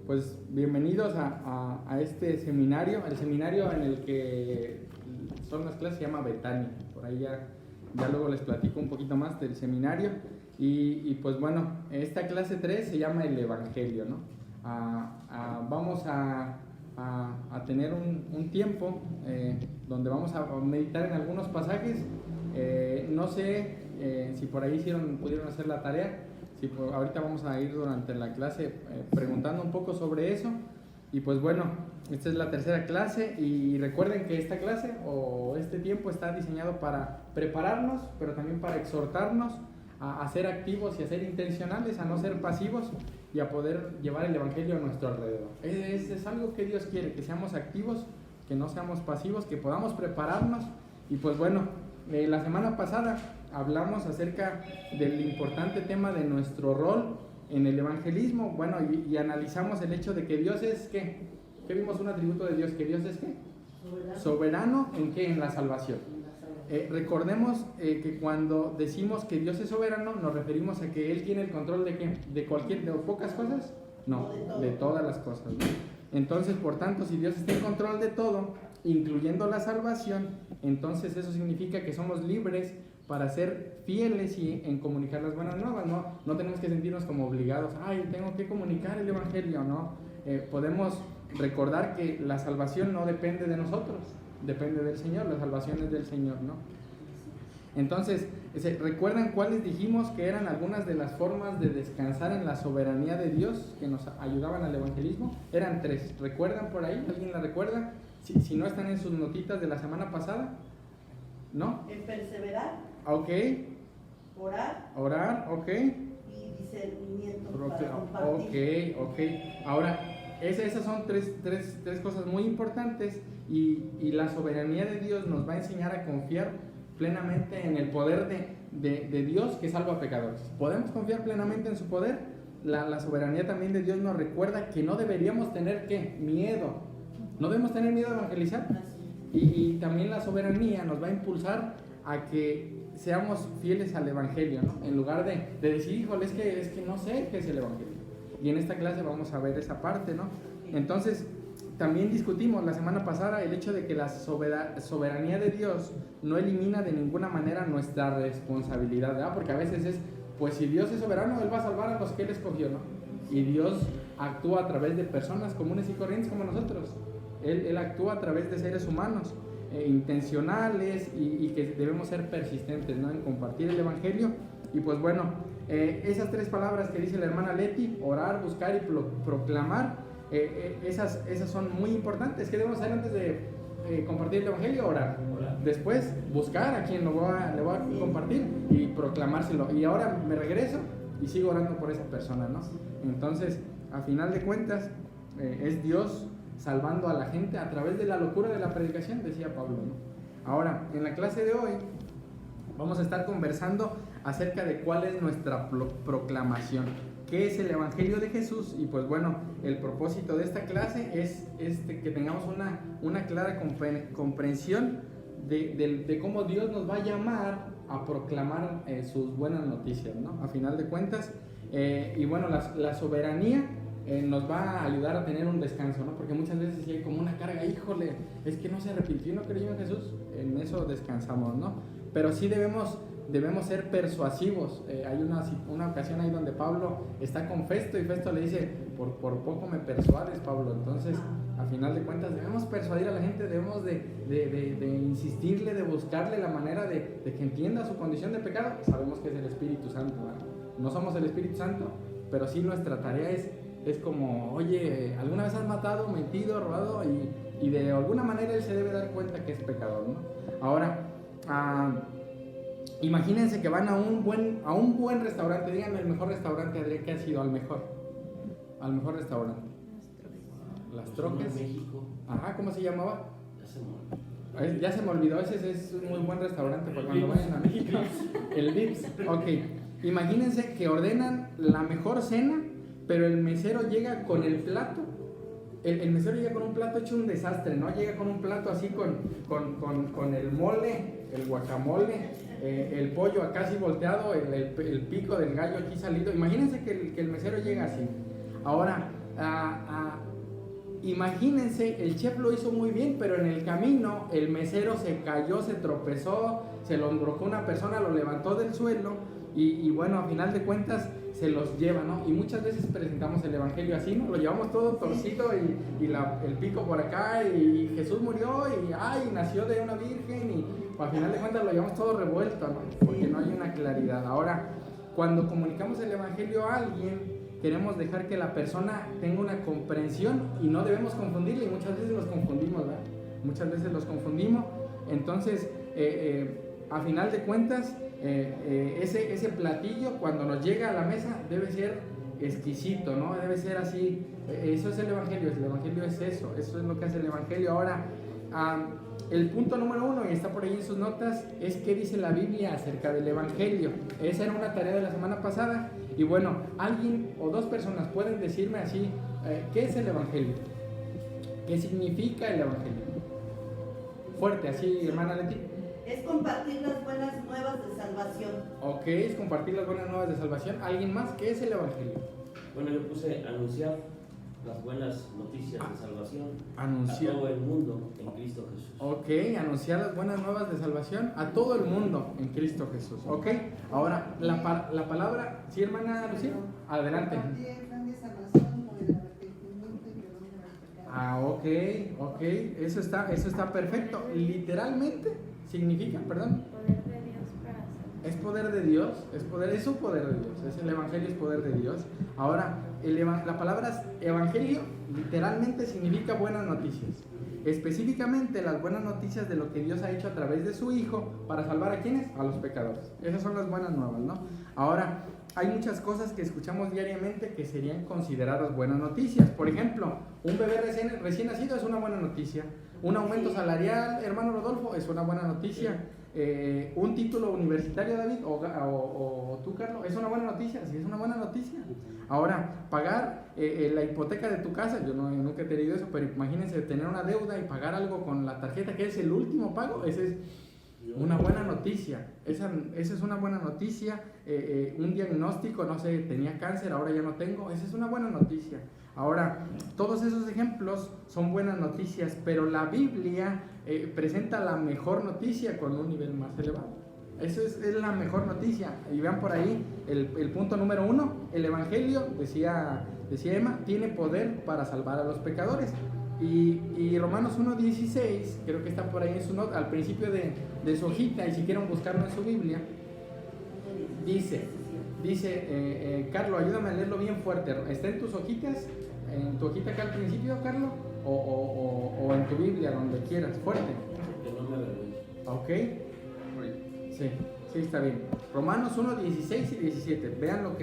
Pues bienvenidos a este seminario. El seminario en el que son las clases se llama Betania. Por ahí ya luego les platico un poquito más del seminario. Y pues bueno, esta clase 3 se llama el Evangelio, ¿no? Vamos a tener un tiempo donde vamos a meditar en algunos pasajes. No sé si por ahí pudieron hacer la tarea. Sí, pues ahorita vamos a ir durante la clase preguntando un poco sobre eso. Y pues bueno, esta es la tercera clase y recuerden que esta clase o este tiempo está diseñado para prepararnos, pero también para exhortarnos a ser activos y a ser intencionales, a no ser pasivos y a poder llevar el Evangelio a nuestro alrededor. Es algo que Dios quiere, que seamos activos, que no seamos pasivos, que podamos prepararnos. Y pues bueno, la semana pasada hablamos acerca del importante tema de nuestro rol en el evangelismo, bueno, y analizamos el hecho de que Dios es ¿qué? ¿Qué vimos un atributo de Dios? Que Dios es ¿qué? Soberano ¿en qué? En la salvación. Recordemos que cuando decimos que Dios es soberano, nos referimos a que Él tiene el control de ¿qué? ¿De pocas cosas? No, de todas las cosas, ¿no? Entonces, por tanto, si Dios está en control de todo, incluyendo la salvación, entonces eso significa que somos libres para ser fieles y en comunicar las buenas nuevas, no tenemos que sentirnos como obligados, tengo que comunicar el Evangelio, ¿no? Podemos recordar que la salvación no depende de nosotros, depende del Señor, la salvación es del Señor, ¿no? Entonces, ¿recuerdan cuáles dijimos que eran algunas de las formas de descansar en la soberanía de Dios que nos ayudaban al evangelismo? Eran 3, ¿recuerdan por ahí? ¿Alguien la recuerda? Si no están en sus notitas de la semana pasada, ¿no? El perseverar. Ok. Orar, ok. Y discernimiento para compartir. Ok. Ahora, esas son tres cosas muy importantes y la soberanía de Dios nos va a enseñar a confiar plenamente en el poder de Dios que salva a pecadores. Podemos confiar plenamente en su poder. La soberanía también de Dios nos recuerda que no deberíamos tener ¿qué? Miedo. No debemos tener miedo a evangelizar. Y también la soberanía nos va a impulsar a que seamos fieles al Evangelio, ¿no? En lugar de decir, híjole, es que no sé qué es el Evangelio. Y en esta clase vamos a ver esa parte, ¿no? Entonces, también discutimos la semana pasada el hecho de que la soberanía de Dios no elimina de ninguna manera nuestra responsabilidad, ¿verdad? Porque a veces pues si Dios es soberano, Él va a salvar a los que Él escogió, ¿no? Y Dios actúa a través de personas comunes y corrientes como nosotros. Él actúa a través de seres humanos intencionales y que debemos ser persistentes, ¿no? En compartir el Evangelio. Y pues bueno, esas 3 palabras que dice la hermana Leti, orar, buscar y proclamar, esas son muy importantes. ¿Qué debemos hacer antes de compartir el Evangelio? Orar. Después buscar a quien le voy a compartir y proclamárselo. Y ahora me regreso y sigo orando por esa persona, ¿no? Entonces, a final de cuentas, es Dios salvando a la gente a través de la locura de la predicación, decía Pablo, ¿no? Ahora, en la clase de hoy vamos a estar conversando acerca de cuál es nuestra proclamación, qué es el Evangelio de Jesús. Y pues bueno, el propósito de esta clase es que tengamos una clara comprensión de cómo Dios nos va a llamar a proclamar sus buenas noticias, ¿no? A final de cuentas, y bueno, la soberanía nos va a ayudar a tener un descanso, ¿no? Porque muchas veces sí hay como una carga, híjole, es que no se arrepintió y no creyó en Jesús. En eso descansamos, ¿no? Pero sí debemos ser persuasivos. Hay una ocasión ahí donde Pablo está con Festo y Festo le dice, por poco me persuades, Pablo. Entonces, a final de cuentas, debemos persuadir a la gente, debemos de insistirle, de buscarle la manera de que entienda su condición de pecado. Sabemos que es el Espíritu Santo, ¿verdad? No somos el Espíritu Santo, pero sí nuestra tarea es como, oye, ¿alguna vez has matado, mentido, robado? Y de alguna manera él se debe dar cuenta que es pecador, ¿no? Ahora, imagínense que van a un buen restaurante. Díganme el mejor restaurante, Adrián, que ha sido al mejor restaurante. Las Trocas. México. Ajá, ¿cómo se llamaba? Ya se me olvidó. Ese es un muy buen restaurante para cuando vayan a México. El Vips. Ok, imagínense que ordenan la mejor cena, pero el mesero llega con el plato. El mesero llega con un plato hecho un desastre, ¿no? Llega con un plato así con el mole, el guacamole, el pollo acá así volteado, el pico del gallo aquí salido. Imagínense que el mesero llega así. Ahora, imagínense, el chef lo hizo muy bien, pero en el camino el mesero se cayó, se tropezó, se lo embrocó una persona, lo levantó del suelo y bueno, a final de cuentas se los lleva, ¿no? Y muchas veces presentamos el evangelio así, ¿no? Lo llevamos todo torcido y el pico por acá y Jesús murió y nació de una virgen y al final de cuentas lo llevamos todo revuelto, ¿no? Porque no hay una claridad. Ahora, cuando comunicamos el evangelio a alguien, queremos dejar que la persona tenga una comprensión y no debemos confundirle, y muchas veces los confundimos, ¿verdad? Muchas veces los confundimos. Entonces, a final de cuentas, ese platillo cuando nos llega a la mesa debe ser exquisito, ¿no? Debe ser así. Eso es el evangelio es eso es lo que hace el evangelio. Ahora, el punto número 1, y está por ahí en sus notas, es qué dice la Biblia acerca del evangelio. Esa era una tarea de la semana pasada. Y bueno, alguien o dos personas pueden decirme así, ¿qué es el evangelio? ¿Qué significa el evangelio? Fuerte, así, hermana Leti. Es compartir las buenas nuevas de salvación. Ok, es compartir las buenas nuevas de salvación. ¿Alguien más? ¿Qué es el evangelio? Bueno, yo puse anunciar las buenas noticias de salvación anunciar a todo el mundo en Cristo Jesús. Ok, anunciar las buenas nuevas de salvación a todo el mundo en Cristo Jesús. Ok, ahora la palabra, sí, hermana Lucía, adelante. Ok, eso está perfecto. Literalmente significa, perdón. Poder de Dios para salvar. Es poder de Dios, es un poder de Dios, el evangelio es poder de Dios. Ahora, la palabra evangelio literalmente significa buenas noticias. Específicamente las buenas noticias de lo que Dios ha hecho a través de su Hijo para salvar a ¿quiénes? A los pecadores. Esas son las buenas nuevas, ¿no? Ahora, hay muchas cosas que escuchamos diariamente que serían consideradas buenas noticias. Por ejemplo, un bebé recién nacido es una buena noticia. Un aumento salarial, hermano Rodolfo, es una buena noticia. Un título universitario, David, o tú, Carlos, es una buena noticia. Sí, es una buena noticia. Ahora, pagar la hipoteca de tu casa, yo nunca he tenido eso, pero imagínense tener una deuda y pagar algo con la tarjeta, que es el último pago, ese es una buena noticia. Esa es una buena noticia. Un diagnóstico, no sé, tenía cáncer, ahora ya no tengo, esa es una buena noticia. Ahora, todos esos ejemplos son buenas noticias, pero la Biblia presenta la mejor noticia con un nivel más elevado. Eso es la mejor noticia. Y vean por ahí el punto número 1, el Evangelio, decía Emma, tiene poder para salvar a los pecadores. Y Romanos 1:16, creo que está por ahí en su nota, al principio de su hojita, y si quieren buscarlo en su Biblia, dice Carlos, ayúdame a leerlo bien fuerte. ¿Está en tus hojitas? ¿En tu hojita acá al principio, Carlos? O en tu Biblia, donde quieras, fuerte. Que no me avergüenzo. Ok. Sí, está bien. Romanos 1:16 y 17. Vean lo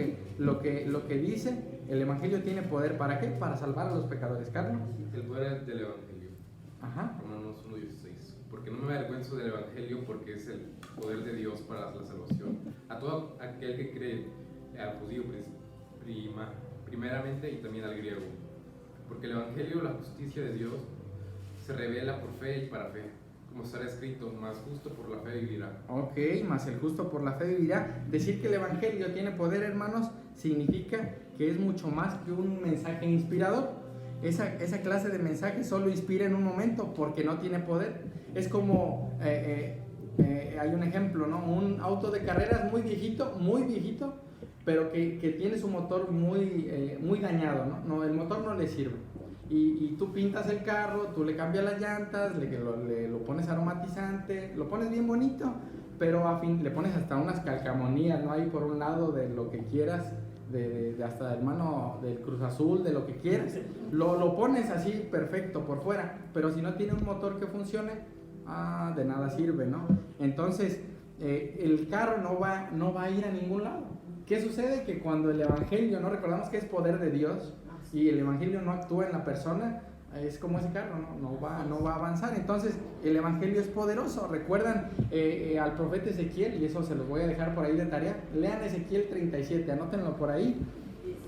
que dice. El Evangelio tiene poder, ¿para qué? Para salvar a los pecadores. ¿Carlos? El poder del Evangelio. Ajá. Romanos 1:16. Porque no me avergüenzo del Evangelio, porque es el poder de Dios para la salvación a todo aquel que cree, al judío primeramente y también al griego. Porque el Evangelio, la justicia de Dios, se revela por fe y para fe. Como estará escrito, más justo por la fe vivirá. Ok, más el justo por la fe vivirá. Decir que el Evangelio tiene poder, hermanos, significa que es mucho más que un mensaje inspirador. Esa clase de mensaje solo inspira en un momento porque no tiene poder. Es como, hay un ejemplo, ¿no? Un auto de carreras muy viejito, pero que tiene su motor muy dañado, ¿no? El motor no le sirve. Y tú pintas el carro, tú le cambias las llantas, lo pones aromatizante, lo pones bien bonito, pero a fin le pones hasta unas calcamonías, ¿no? Ahí por un lado de lo que quieras, de hasta del mano del Cruz Azul, de lo que quieras, lo pones así perfecto por fuera, pero si no tiene un motor que funcione, de nada sirve, ¿no? Entonces, el carro no va a ir a ningún lado. ¿Qué sucede? Que cuando el Evangelio, no recordamos que es poder de Dios, y el Evangelio no actúa en la persona, es como ese carro, no va a avanzar. Entonces el Evangelio es poderoso. Recuerdan al profeta Ezequiel, y eso se los voy a dejar por ahí de tarea. Lean Ezequiel 37, anótenlo por ahí.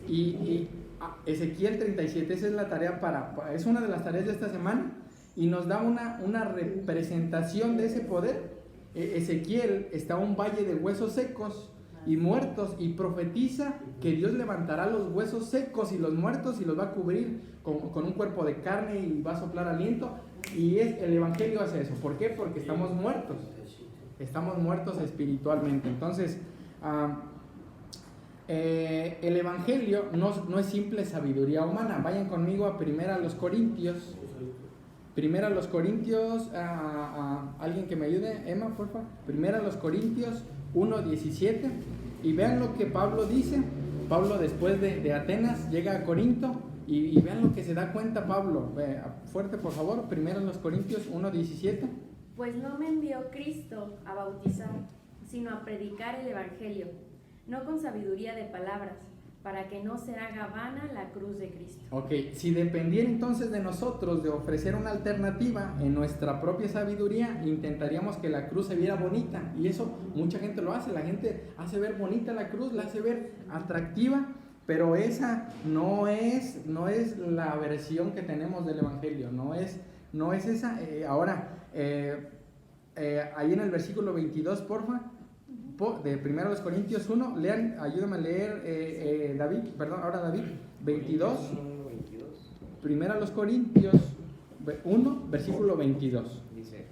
Y Ezequiel 37, esa es la tarea es una de las tareas de esta semana, y nos da una representación de ese poder. Ezequiel está en un valle de huesos secos, y muertos, y profetiza que Dios levantará los huesos secos y los muertos y los va a cubrir con un cuerpo de carne y va a soplar aliento. Y el Evangelio hace eso. ¿Por qué? Porque estamos muertos espiritualmente. Entonces, el Evangelio no es simple sabiduría humana. Vayan conmigo a 1 Corintios. 1 Corintios, alguien que me ayude, Emma, por favor. 1 Corintios 1:17. Y vean lo que Pablo dice. Pablo, después de Atenas, llega a Corinto. Y vean lo que se da cuenta Pablo. Fuerte, por favor. 1 Corintios 1:17. Pues no me envió Cristo a bautizar, sino a predicar el Evangelio, no con sabiduría de palabras, para que no se haga vana la cruz de Cristo. Ok, si dependiera entonces de nosotros de ofrecer una alternativa en nuestra propia sabiduría, intentaríamos que la cruz se viera bonita. Y eso mucha gente lo hace. La gente hace ver bonita la cruz, la hace ver atractiva. Pero esa no es la versión que tenemos del Evangelio, no es esa. Ahí en el versículo 22, porfa, de 1 Corintios 1, lean, ayúdame a leer, David, 22, 1 Corintios 1, versículo 22. Dice: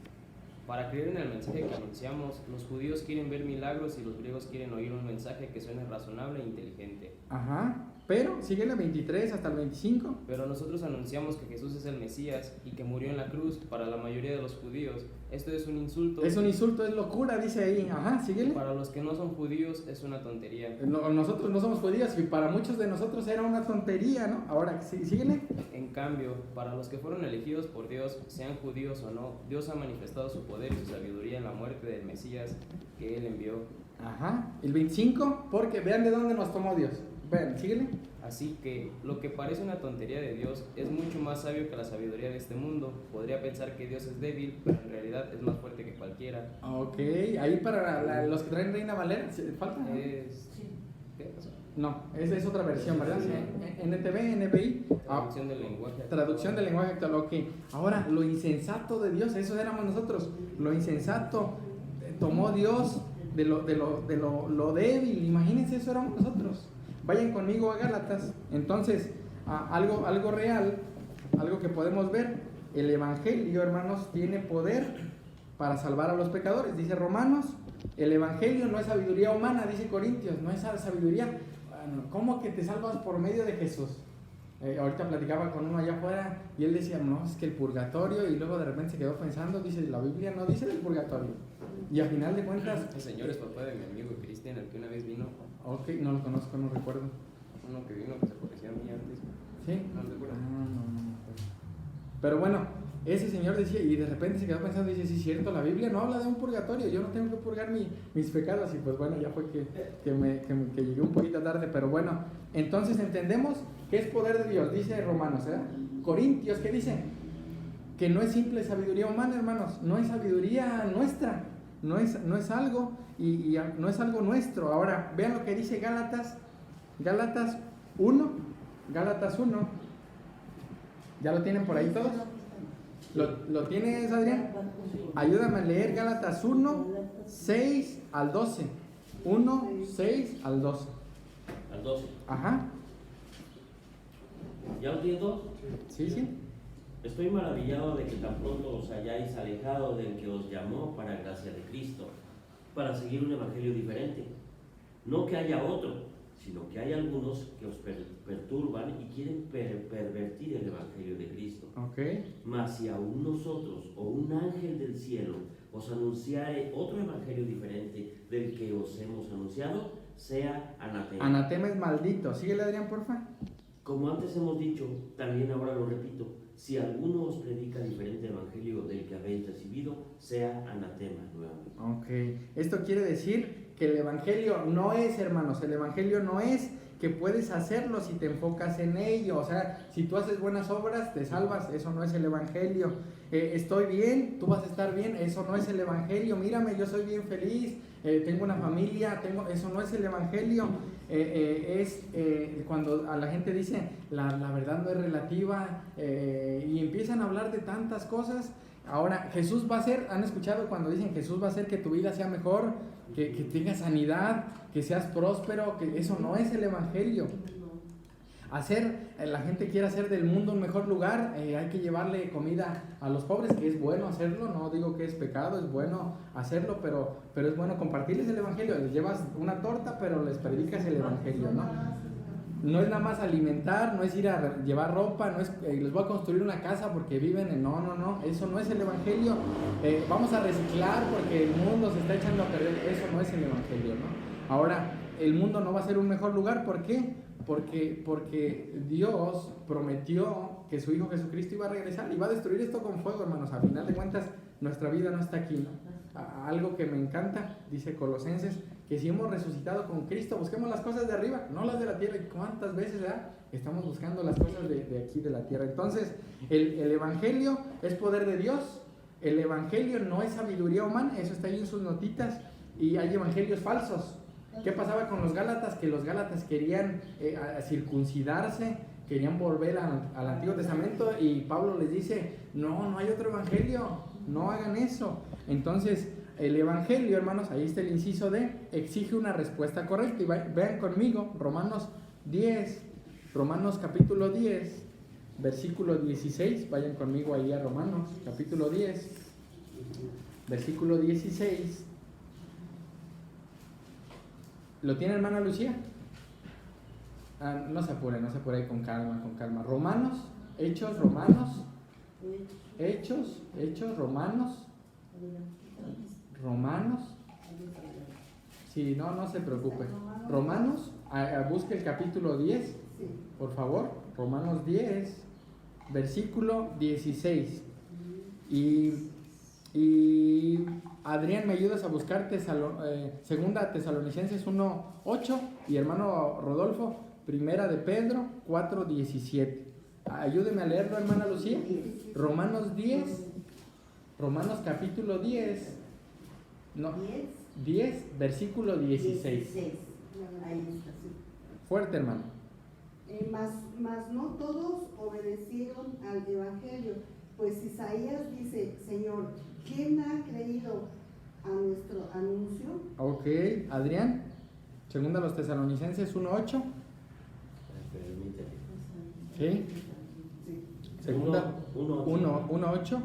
para creer en el mensaje que anunciamos, los judíos quieren ver milagros y los griegos quieren oír un mensaje que suene razonable e inteligente. Ajá, pero sigue el 23 hasta el 25. Pero nosotros anunciamos que Jesús es el Mesías y que murió en la cruz para la mayoría de los judíos. Esto es un insulto. Es un insulto, es locura, dice ahí. Ajá, síguele. Para los que no son judíos es una tontería. Nosotros no somos judíos y para muchos de nosotros era una tontería, ¿no? Ahora, síguele. En cambio, para los que fueron elegidos por Dios, sean judíos o no, Dios ha manifestado su poder y su sabiduría en la muerte del Mesías que Él envió. Ajá, el 25, porque vean de dónde nos tomó Dios. Vean, síguele. Así que lo que parece una tontería de Dios es mucho más sabio que la sabiduría de este mundo. Podría pensar que Dios es débil, pero en realidad es más fuerte que cualquiera. Ok, ahí para los que traen Reina Valera, ¿falta? ¿Qué pasó? No, esa es otra versión, ¿verdad? NTV, NBI. Traducción del lenguaje. Traducción del lenguaje actual, ok. Ahora, lo insensato de Dios, eso éramos nosotros. Lo insensato tomó Dios de lo débil. Imagínense, eso éramos nosotros. Vayan conmigo a Gálatas. Entonces, algo real, algo que podemos ver. El Evangelio, hermanos, tiene poder para salvar a los pecadores. Dice Romanos, el Evangelio no es sabiduría humana, dice Corintios, no es sabiduría. Bueno, ¿cómo que te salvas por medio de Jesús? Ahorita platicaba con uno allá afuera y él decía, no, es que el purgatorio, y luego de repente se quedó pensando, dice, la Biblia no dice del purgatorio. Y al final de cuentas... El señor es papá de mi amigo Cristian, el que una vez vino. Ok, no lo conozco, no recuerdo. Uno que vino que se parecía a mí antes. ¿Sí? ¿No te acuerdas? No. Pero bueno, ese señor decía, y de repente se quedó pensando, dice, sí es cierto, la Biblia no habla de un purgatorio, yo no tengo que purgar mis pecados. Y pues bueno, ya fue que llegué un poquito tarde, pero bueno, entonces entendemos que es poder de Dios, dice Romanos, ¿verdad? Corintios, ¿qué dice? Que no es simple sabiduría humana, hermanos, no es sabiduría nuestra, no es algo, y no es algo nuestro. Ahora, vean lo que dice Gálatas 1, ¿ya lo tienen por ahí todos? ¿Lo tienes, Adrián? Ayúdame a leer Gálatas 1, 6 al 12. 1, 6 al 12. Al 12. Ajá. ¿Ya lo tienen todos? Sí. Estoy maravillado de que tan pronto os hayáis alejado del que os llamó para gracia de Cristo, para seguir un evangelio diferente. No que haya otro, sino que hay algunos que os perturban y quieren pervertir el evangelio de Cristo. Ok. Mas si aún nosotros o un ángel del cielo os anunciare otro evangelio diferente del que os hemos anunciado, sea anatema. Anatema es maldito. Síguele, Adrián, porfa. Como antes hemos dicho, también ahora lo repito, si alguno os predica diferente evangelio del que habéis recibido, sea anatema nuevamente. Ok. Esto quiere decir que el evangelio no es, hermanos, el evangelio no es que puedes hacerlo si te enfocas en ello. O sea, si tú haces buenas obras, te salvas. Eso no es el evangelio. Estoy bien, tú vas a estar bien. Eso no es el evangelio. Mírame, yo soy bien feliz. Tengo una familia. Eso no es el evangelio. Cuando a la gente dice la verdad no es relativa y empiezan a hablar de tantas cosas Ahora, Jesús va a hacer, ¿han escuchado cuando dicen Jesús va a hacer que tu vida sea mejor, que tengas sanidad, que seas próspero? Que eso no es el Evangelio. La gente quiere hacer del mundo un mejor lugar, hay que llevarle comida a los pobres, que es bueno hacerlo, no digo que es pecado, es bueno hacerlo, pero es bueno compartirles el Evangelio. Les llevas una torta, pero les predicas el Evangelio, ¿no? No es nada más alimentar, no es ir a llevar ropa, no es les voy a construir una casa porque viven en... No, eso no es el Evangelio. Vamos a reciclar porque el mundo se está echando a perder, eso no es el Evangelio, ¿no? Ahora, el mundo no va a ser un mejor lugar, ¿por qué? Porque Dios prometió que su Hijo Jesucristo iba a regresar y va a destruir esto con fuego, hermanos. A final de cuentas, nuestra vida no está aquí, ¿no? Algo que me encanta, dice Colosenses, que si hemos resucitado con Cristo, busquemos las cosas de arriba, no las de la tierra. ¿Y cuántas veces estamos buscando las cosas de aquí, de la tierra? Entonces, el Evangelio es poder de Dios. El Evangelio no es sabiduría humana, eso está ahí en sus notitas. Y hay evangelios falsos. ¿Qué pasaba con los Gálatas? Que los Gálatas querían circuncidarse, querían volver al Antiguo Testamento, y Pablo les dice, no hay otro evangelio, no hagan eso. Entonces, el Evangelio, hermanos, ahí está el inciso D, exige una respuesta correcta. Y vean conmigo, Romanos capítulo 10, versículo 16, vayan conmigo ahí a Romanos, capítulo 10, versículo 16. ¿Lo tiene, hermana Lucía? No se apure ahí, con calma. Hechos, Romanos. Sí, no se preocupe. Romanos, busque el capítulo 10, por favor. Romanos 10, versículo 16. Y Adrián, ¿me ayudas a buscar segunda Tesalonicenses 1:8? Y hermano Rodolfo, primera de Pedro 4:17. Ayúdeme a leerlo, hermana Lucía. Romanos capítulo 10, 10, versículo 16. Fuerte, hermano. Mas no todos obedecieron al Evangelio, pues Isaías dice, Señor, ¿quién ha creído a nuestro anuncio? Ok, Adrián, segunda a los Tesalonicenses 1:8. ¿Sí? Segunda 1:8.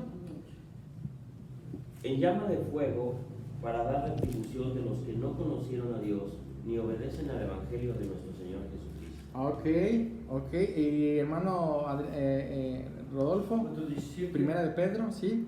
En llama de fuego para dar retribución de los que no conocieron a Dios ni obedecen al Evangelio de nuestro Señor Jesucristo. Ok. Y hermano Rodolfo, primera de Pedro, ¿sí?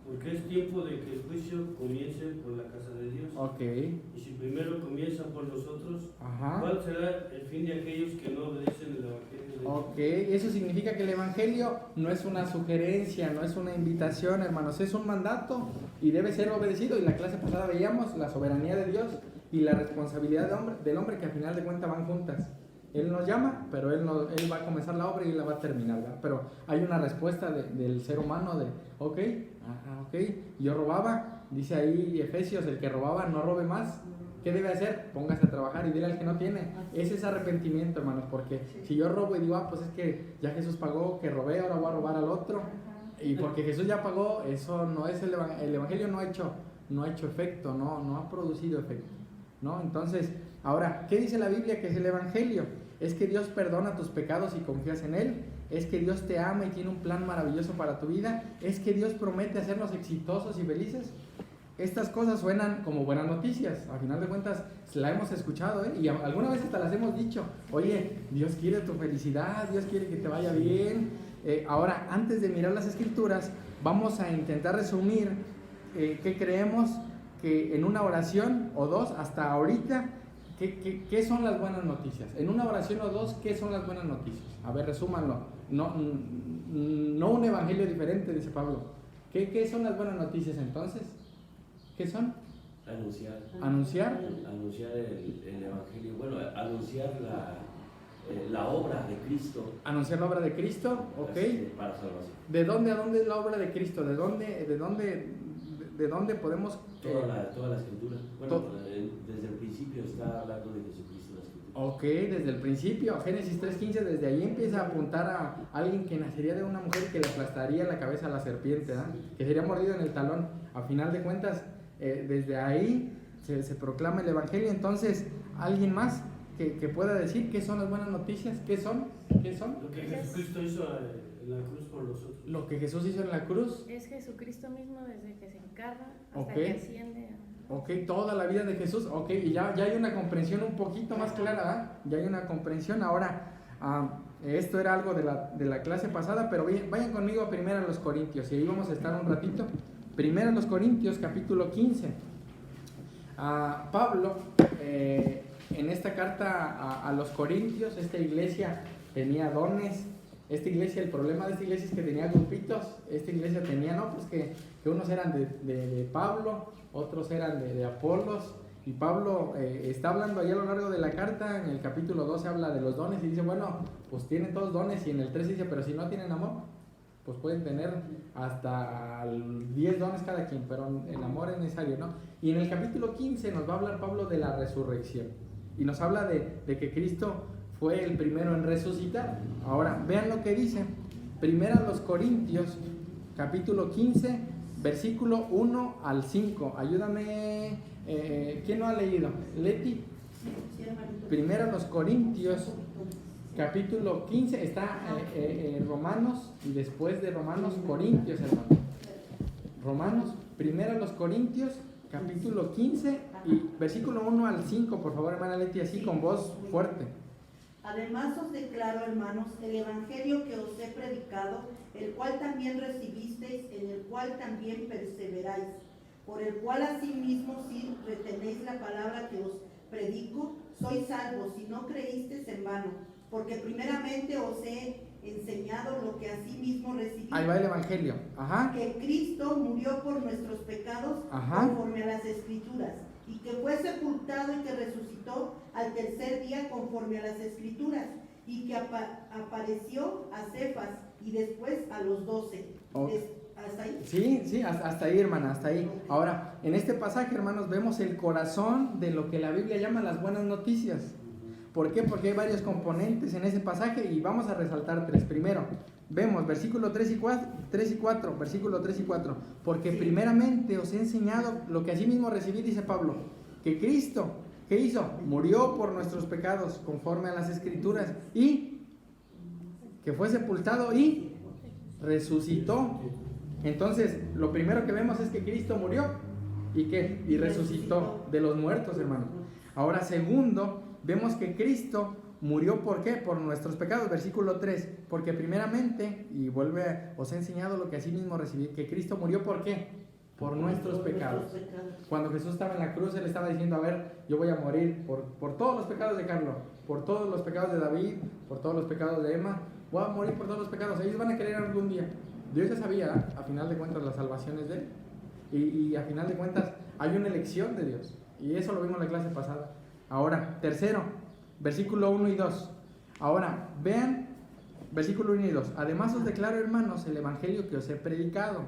Porque es tiempo de que el juicio comience por la casa de Dios. Ok. Y si primero comienza por nosotros, Ajá. ¿cuál será el fin de aquellos que no obedecen el Evangelio de Dios? Ok, eso significa que el Evangelio no es una sugerencia, no es una invitación, hermanos, es un mandato y debe ser obedecido. Y la clase pasada veíamos la soberanía de Dios y la responsabilidad del hombre, que al final de cuentas van juntas. Él nos llama, pero él va a comenzar la obra y la va a terminar, ¿verdad? Pero hay una respuesta del ser humano de, ok, yo robaba, dice ahí Efesios, el que robaba no robe más. ¿Qué debe hacer? Póngase a trabajar y dile al que no tiene. Ese es arrepentimiento, hermanos, porque si yo robo y digo, pues es que ya Jesús pagó, que robé, ahora voy a robar al otro. Y porque Jesús ya pagó, eso no es el Evangelio, no ha hecho efecto, no ha producido efecto, ¿no? Entonces, ahora, ¿qué dice la Biblia que es el Evangelio? Es que Dios perdona tus pecados y confías en Él. Es que Dios te ama y tiene un plan maravilloso para tu vida. Es que Dios promete hacernos exitosos y felices. Estas cosas suenan como buenas noticias. A final de cuentas, la hemos escuchado, y alguna vez hasta las hemos dicho. Oye, Dios quiere tu felicidad, Dios quiere que te vaya bien. Ahora, antes de mirar las Escrituras, vamos a intentar resumir qué creemos que en una oración o dos, hasta ahorita, ¿qué son las buenas noticias? En una oración o dos, ¿qué son las buenas noticias? A ver, resúmanlo. No un evangelio diferente, dice Pablo. ¿Qué son las buenas noticias entonces? ¿Qué son? Anunciar el Evangelio. Bueno, anunciar la obra de Cristo. Anunciar la obra de Cristo, ok. Para salvación. ¿De dónde a dónde es la obra de Cristo? ¿De dónde podemos...? Toda la Escritura. Bueno, desde el principio está hablando de Jesucristo la Escritura. Ok, desde el principio, Génesis 3:15, desde ahí empieza a apuntar a alguien que nacería de una mujer que le aplastaría la cabeza a la serpiente, ¿verdad? Que sería mordido en el talón. A final de cuentas, desde ahí se proclama el Evangelio. Entonces, ¿alguien más que pueda decir qué son las buenas noticias? ¿Qué son? ¿Qué son? Lo que Jesucristo hizo en la cruz por nosotros. Lo que Jesús hizo en la cruz. Es Jesucristo mismo desde que se encarna hasta Ok. que asciende. Ok, toda la vida de Jesús. Ok, y ya hay una comprensión un poquito más clara, ¿verdad? Ya hay una comprensión. Ahora, esto era algo de la clase pasada, pero vayan conmigo a 1 Corintios, y ahí vamos a estar un ratito. 1 Corintios, capítulo 15. Pablo, en esta carta a los Corintios, esta iglesia tenía dones. Esta iglesia, el problema de esta iglesia es que tenía grupitos. Esta iglesia tenía, no, pues que unos eran de Pablo, otros eran de Apolos. Y Pablo está hablando ahí a lo largo de la carta. En el capítulo 12 habla de los dones y dice, bueno, pues tienen todos dones. Y en el 13 dice, pero si no tienen amor, pues pueden tener hasta 10 dones cada quien, pero el amor es necesario, ¿no? Y en el capítulo 15 nos va a hablar Pablo de la resurrección. Y nos habla de que Cristo fue el primero en resucitar. Ahora, vean lo que dice. 1 Corintios, capítulo 15, versículo 1 al 5. Ayúdame, ¿quién no ha leído? Leti. 1 Corintios, capítulo 15, está Romanos, y después de Romanos, Corintios, hermano. Romanos, 1 Corintios, capítulo 15, y versículo 1 al 5, por favor, hermana Leti, así con voz fuerte. Además os declaro, hermanos, el evangelio que os he predicado, el cual también recibisteis, en el cual también perseveráis, por el cual asimismo, si retenéis la palabra que os predico, sois salvos, si no creísteis en vano, porque primeramente os he enseñado lo que asimismo recibí. Ahí va el evangelio. Ajá. Que Cristo murió por nuestros pecados, Ajá, conforme a las Escrituras, y que fue sepultado y que resucitó al tercer día conforme a las Escrituras, y que apareció a Cefas y después a los 12. Oh. ¿Hasta ahí? Sí, hasta ahí, hermana, hasta ahí. Ahora, en este pasaje, hermanos, vemos el corazón de lo que la Biblia llama las buenas noticias. ¿Por qué? Porque hay varios componentes en ese pasaje y vamos a resaltar tres. Primero, vemos versículo 3 y 4, versículo 3 y 4. Porque primeramente os he enseñado lo que asimismo recibí, dice Pablo, que Cristo, ¿qué hizo? Murió por nuestros pecados conforme a las Escrituras, y que fue sepultado y resucitó. Entonces, lo primero que vemos es que Cristo murió y resucitó de los muertos, hermano. Ahora, segundo, vemos que Cristo murió, ¿por qué? Por nuestros pecados, versículo 3, porque primeramente, y os he enseñado lo que así mismo recibí, que Cristo murió, ¿por qué? Por nuestros pecados. Cuando Jesús estaba en la cruz, Él estaba diciendo, a ver, yo voy a morir por todos los pecados de Carlos, por todos los pecados de David, por todos los pecados de Emma, voy a morir por todos los pecados, ellos van a querer algún día. Dios ya sabía, a final de cuentas, las salvaciones de Él, y a final de cuentas, hay una elección de Dios, y eso lo vimos en la clase pasada. Ahora, tercero, versículo 1 y 2. Ahora, vean, versículo 1 y 2. Además os declaro, hermanos, el evangelio que os he predicado,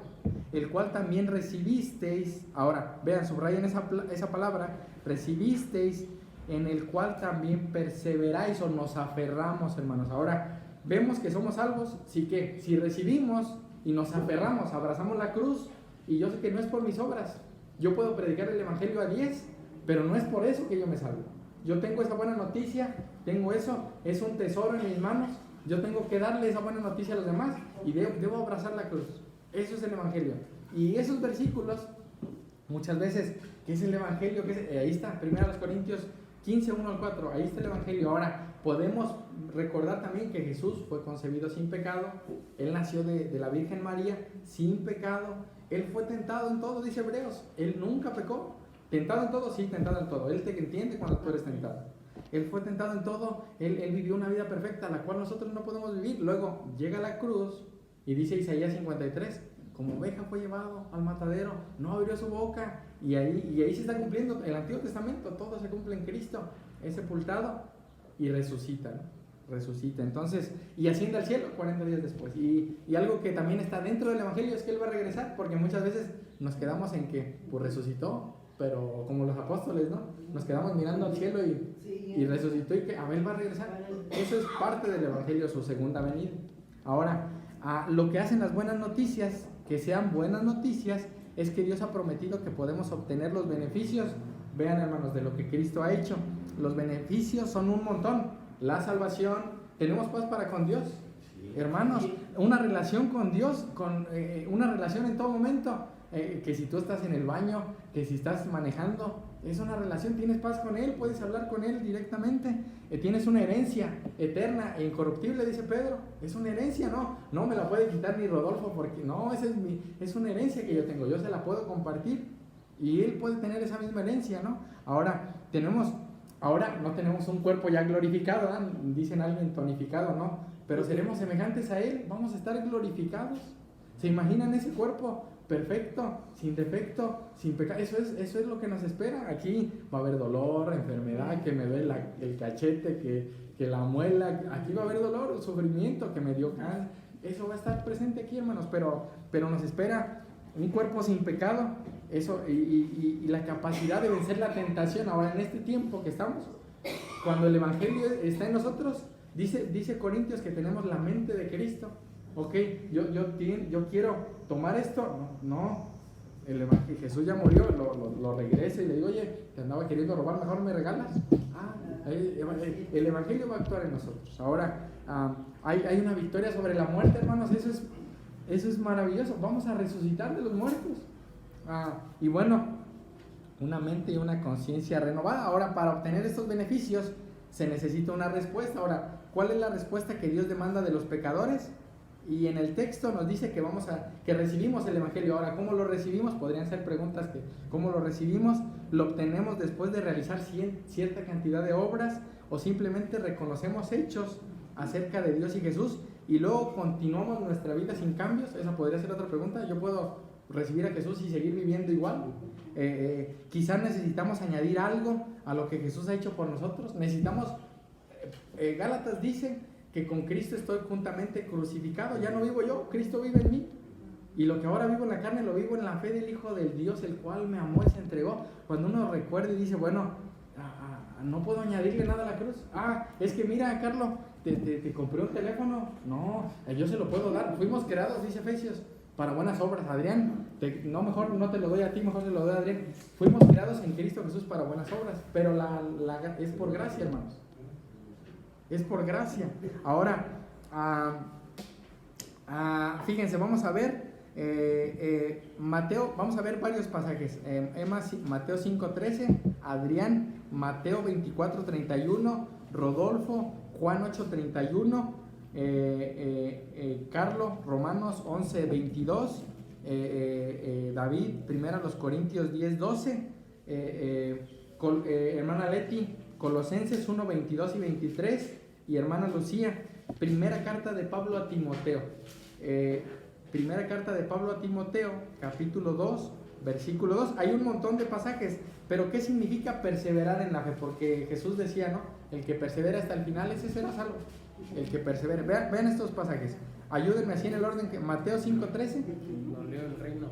el cual también recibisteis. Ahora, vean, subrayen esa palabra, recibisteis, en el cual también perseveráis o nos aferramos, hermanos. Ahora, vemos que somos salvos, si recibimos y nos aferramos, abrazamos la cruz, y yo sé que no es por mis obras. Yo puedo predicar el evangelio a 10, pero no es por eso que yo me salvo. Yo tengo esa buena noticia, tengo eso, es un tesoro en mis manos. Yo tengo que darle esa buena noticia a los demás y debo abrazar la cruz. Eso es el evangelio. Y esos versículos, muchas veces, ¿qué es el evangelio? Ahí está, 1 Corintios 15, 1 al 4, ahí está el evangelio. Ahora, podemos recordar también que Jesús fue concebido sin pecado, Él nació de la Virgen María sin pecado, Él fue tentado en todo, dice Hebreos, Él nunca pecó. ¿Tentado en todo? Sí, tentado en todo. Él te entiende cuando tú eres tentado. Él fue tentado en todo, él vivió una vida perfecta, la cual nosotros no podemos vivir. Luego llega a la cruz y dice Isaías 53, como oveja fue llevado al matadero, no abrió su boca, y ahí se está cumpliendo el Antiguo Testamento, todo se cumple en Cristo, es sepultado y resucita, ¿no? Resucita, entonces, y asciende al cielo 40 días después. Y algo que también está dentro del evangelio es que Él va a regresar, porque muchas veces nos quedamos en que pues resucitó, pero como los apóstoles, ¿no? Nos quedamos mirando al cielo y resucitó y que Abel va a regresar. Eso es parte del Evangelio, su segunda venida. Ahora, lo que hacen las buenas noticias, que sean buenas noticias, es que Dios ha prometido que podemos obtener los beneficios. Vean, hermanos, de lo que Cristo ha hecho. Los beneficios son un montón. La salvación, tenemos paz para con Dios. Hermanos, una relación con Dios, una relación en todo momento, que si tú estás en el baño, que si estás manejando, es una relación, tienes paz con Él, puedes hablar con Él directamente, tienes una herencia eterna e incorruptible, dice Pedro, es una herencia, no me la puede quitar ni Rodolfo, porque no, es una herencia que yo tengo, yo se la puedo compartir, y Él puede tener esa misma herencia, ¿no? Ahora no tenemos un cuerpo ya glorificado, ¿verdad? Dicen alguien tonificado, ¿no? Pero seremos semejantes a Él, vamos a estar glorificados. ¿Se imaginan ese cuerpo perfecto, sin defecto, sin pecado? Eso es lo que nos espera. Aquí va a haber dolor, enfermedad, que me duele el cachete, que la muela. Aquí va a haber dolor, sufrimiento, que me dio cáncer. Eso va a estar presente aquí, hermanos, pero nos espera un cuerpo sin pecado, eso, y la capacidad de vencer la tentación. Ahora, en este tiempo que estamos, cuando el Evangelio está en nosotros, dice Corintios que tenemos la mente de Cristo. Ok, yo quiero tomar esto. No, el Evangelio, Jesús ya murió, lo regresa y le digo, oye, te andaba queriendo robar, mejor me regalas. El Evangelio va a actuar en nosotros. Ahora, hay una victoria sobre la muerte, hermanos, eso es maravilloso. Vamos a resucitar de los muertos. Y bueno, una mente y una conciencia renovada. Ahora, para obtener estos beneficios se necesita una respuesta. Ahora, ¿cuál es la respuesta que Dios demanda de los pecadores? Y en el texto nos dice que recibimos el Evangelio. Ahora, ¿cómo lo recibimos? Podrían ser preguntas ¿cómo lo recibimos? ¿Lo obtenemos después de realizar cierta cantidad de obras? ¿O simplemente reconocemos hechos acerca de Dios y Jesús y luego continuamos nuestra vida sin cambios? Esa podría ser otra pregunta. ¿Yo puedo recibir a Jesús y seguir viviendo igual? Quizás necesitamos añadir algo a lo que Jesús ha hecho por nosotros. Gálatas dice que con Cristo estoy juntamente crucificado. Ya no vivo yo, Cristo vive en mí. Y lo que ahora vivo en la carne lo vivo en la fe del Hijo del Dios, el cual me amó y se entregó. Cuando uno recuerda y dice, bueno, no puedo añadirle nada a la cruz. Es que mira, Carlos, te compré un teléfono. No, yo se lo puedo dar. Fuimos creados, dice Efesios, para buenas obras. Adrián, mejor no te lo doy a ti, mejor se lo doy a Adrián. Fuimos creados en Cristo Jesús para buenas obras, pero es por gracia, hermanos. Es por gracia. Ahora, fíjense, vamos a ver Mateo, vamos a ver varios pasajes. Emma, Mateo 5:13, Adrián, Mateo 24:31, Rodolfo, Juan 8:31, Carlos, Romanos 11:22, David, 1 Corintios 10:12, hermana Leti, Colosenses 1:22 y 23, y hermana Lucía, primera carta de Pablo a Timoteo. Primera carta de Pablo a Timoteo, capítulo 2, versículo 2. Hay un montón de pasajes, pero ¿qué significa perseverar en la fe? Porque Jesús decía, ¿no? El que persevera hasta el final, ese será salvo. El que persevera. Vean estos pasajes. Ayúdenme así en el orden. Mateo 5:13. Lo leo el Reino.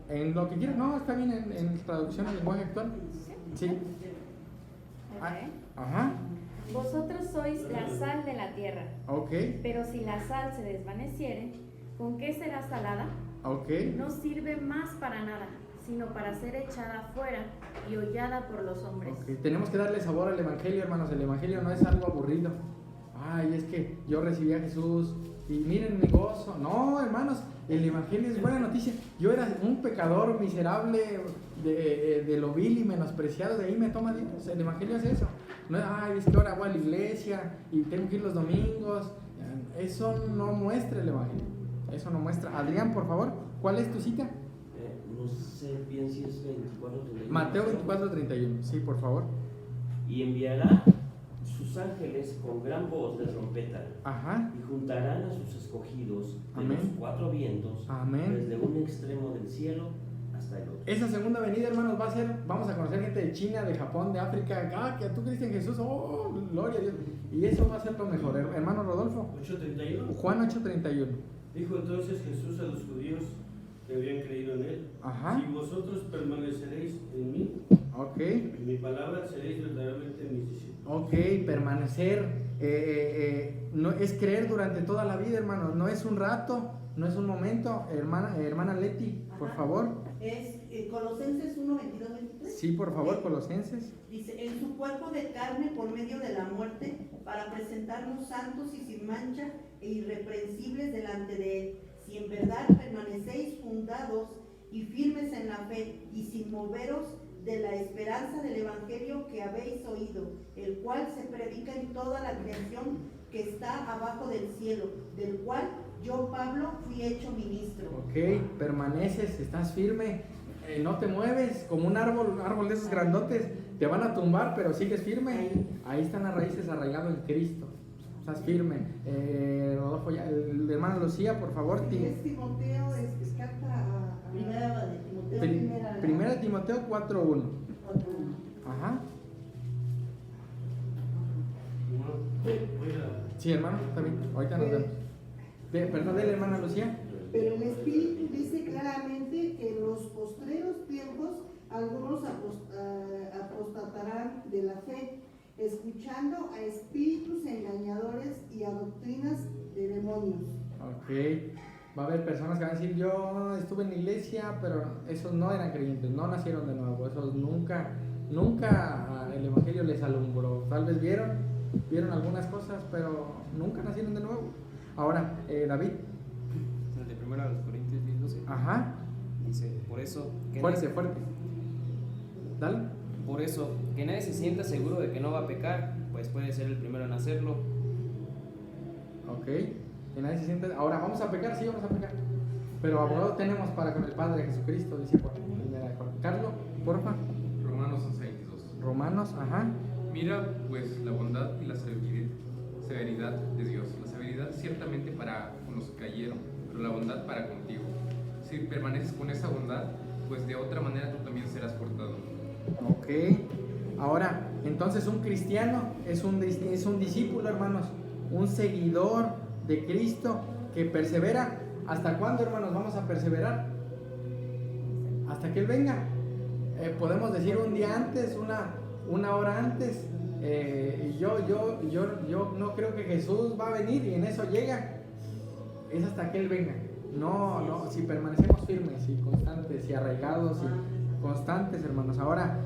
En lo que quieran. No, está bien en traducción al lenguaje actual. Sí. Ajá. Vosotros sois la sal de la tierra. Ok. Pero si la sal se desvaneciere, ¿con qué será salada? Ok. No sirve más para nada, sino para ser echada fuera y hollada por los hombres. Okay. Tenemos que darle sabor al Evangelio, hermanos. El Evangelio no es algo aburrido. Es que yo recibí a Jesús y miren mi gozo. No, hermanos, el Evangelio es buena noticia. Yo era un pecador miserable, de lo vil y menospreciado. De ahí me toma Dios. El Evangelio es eso. No es que ahora voy a la iglesia y tengo que ir los domingos. Eso no muestra el Evangelio. Eso no muestra. Adrián, por favor, ¿cuál es tu cita? No sé bien si es 24:31. Mateo 24:31, sí, por favor. Y enviará sus ángeles con gran voz de trompeta. Ajá. Y juntarán a sus escogidos de Amén. los cuatro vientos. Amén. Desde un extremo del cielo hasta el otro. Esa segunda venida, hermanos, vamos a conocer gente de China, de Japón, de África. Que tú creíste en Jesús, gloria a Dios. Y eso va a ser lo mejor, hermano Rodolfo. 8:31. Juan 8:31. Dijo entonces Jesús a los judíos que habían creído en él. Ajá. Si vosotros permaneceréis en mí, Ok. en mi palabra, seréis verdaderamente mis discípulos. Ok, permanecer no es creer durante toda la vida, hermanos. No es un rato, no es un momento. Hermana Leti, por Ajá. favor. Es Colosenses 1, 22, 23. Sí, por favor, Colosenses. Dice, en su cuerpo de carne por medio de la muerte, para presentarnos santos y sin mancha e irreprensibles delante de él. Si en verdad permanecéis fundados y firmes en la fe y sin moveros de la esperanza del evangelio que habéis oído, el cual se predica en toda la creación que está abajo del cielo, del cual yo, Pablo, fui hecho ministro. Ok, permaneces, estás firme, no te mueves como un árbol de esos grandotes, te van a tumbar, pero sigues firme. Ahí están las raíces arraigado en Cristo. Estás firme. Rodolfo, el hermano Lucía, por favor. Es Timoteo, es carta a Primera de Timoteo, Primera de Timoteo 4:1. 4:1. Ajá. Voy a... Sí, hermano, está bien. Ahorita nos vemos. Perdón, dele, hermana Lucía. Pero el Espíritu dice claramente que en los postreros tiempos algunos apostatarán de la fe, escuchando a espíritus engañadores y a doctrinas de demonios. Ok. Va a haber personas que van a decir, yo estuve en la iglesia, pero esos no eran creyentes, no nacieron de nuevo, esos nunca el evangelio les alumbró. Tal vez vieron algunas cosas, pero nunca nacieron de nuevo. Ahora, David. El de 1 Corintios 10:12. Ajá. Dice, por eso, Fuerte. Dale. Por eso, que nadie se sienta seguro de que no va a pecar, pues puede ser el primero en hacerlo. Ok. Que nadie se siente. Ahora, ¿vamos a pecar? Sí, vamos a pecar. Pero abogado tenemos para con el Padre Jesucristo, dice Juan. Carlos, porfa. Romanos 11:22. Romanos, ajá. Mira pues la bondad y la severidad de Dios. La severidad ciertamente para con los que cayeron, pero la bondad para contigo. Si permaneces con esa bondad, pues de otra manera tú también serás cortado. Ok. Ahora, entonces un cristiano es un discípulo, hermanos. Un seguidor de Cristo que persevera. ¿Hasta cuándo, hermanos, vamos a perseverar? Hasta que Él venga. Podemos decir un día antes, una hora antes. Yo no creo que Jesús va a venir y en eso llega. Es hasta que Él venga. No, si permanecemos firmes y constantes y arraigados y constantes, hermanos. Ahora,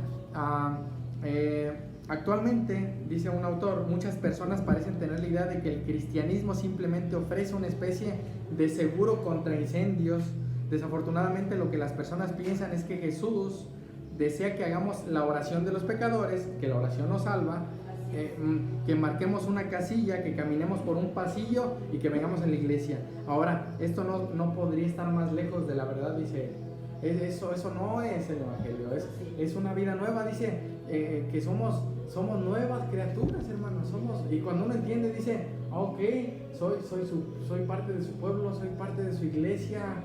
actualmente, dice un autor, muchas personas parecen tener la idea de que el cristianismo simplemente ofrece una especie de seguro contra incendios. Desafortunadamente, lo que las personas piensan es que Jesús desea que hagamos la oración de los pecadores, que la oración nos salva, que marquemos una casilla, que caminemos por un pasillo y que vengamos en la iglesia. Ahora, esto no podría estar más lejos de la verdad, dice. Eso no es el evangelio, es una vida nueva, dice, que somos nuevas criaturas, hermanos, y cuando uno entiende, dice, ok, soy parte de su pueblo, soy parte de su iglesia,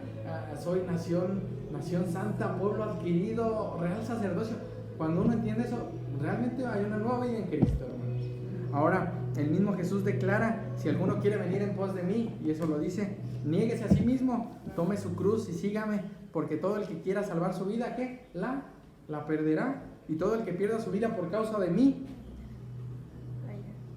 soy nación santa, pueblo adquirido, real sacerdocio. Cuando uno entiende eso, realmente hay una nueva vida en Cristo, hermanos. Ahora, el mismo Jesús declara, si alguno quiere venir en pos de mí, y eso lo dice, niéguese a sí mismo, tome su cruz y sígame, porque todo el que quiera salvar su vida, ¿qué? La perderá, y todo el que pierda su vida por causa de mí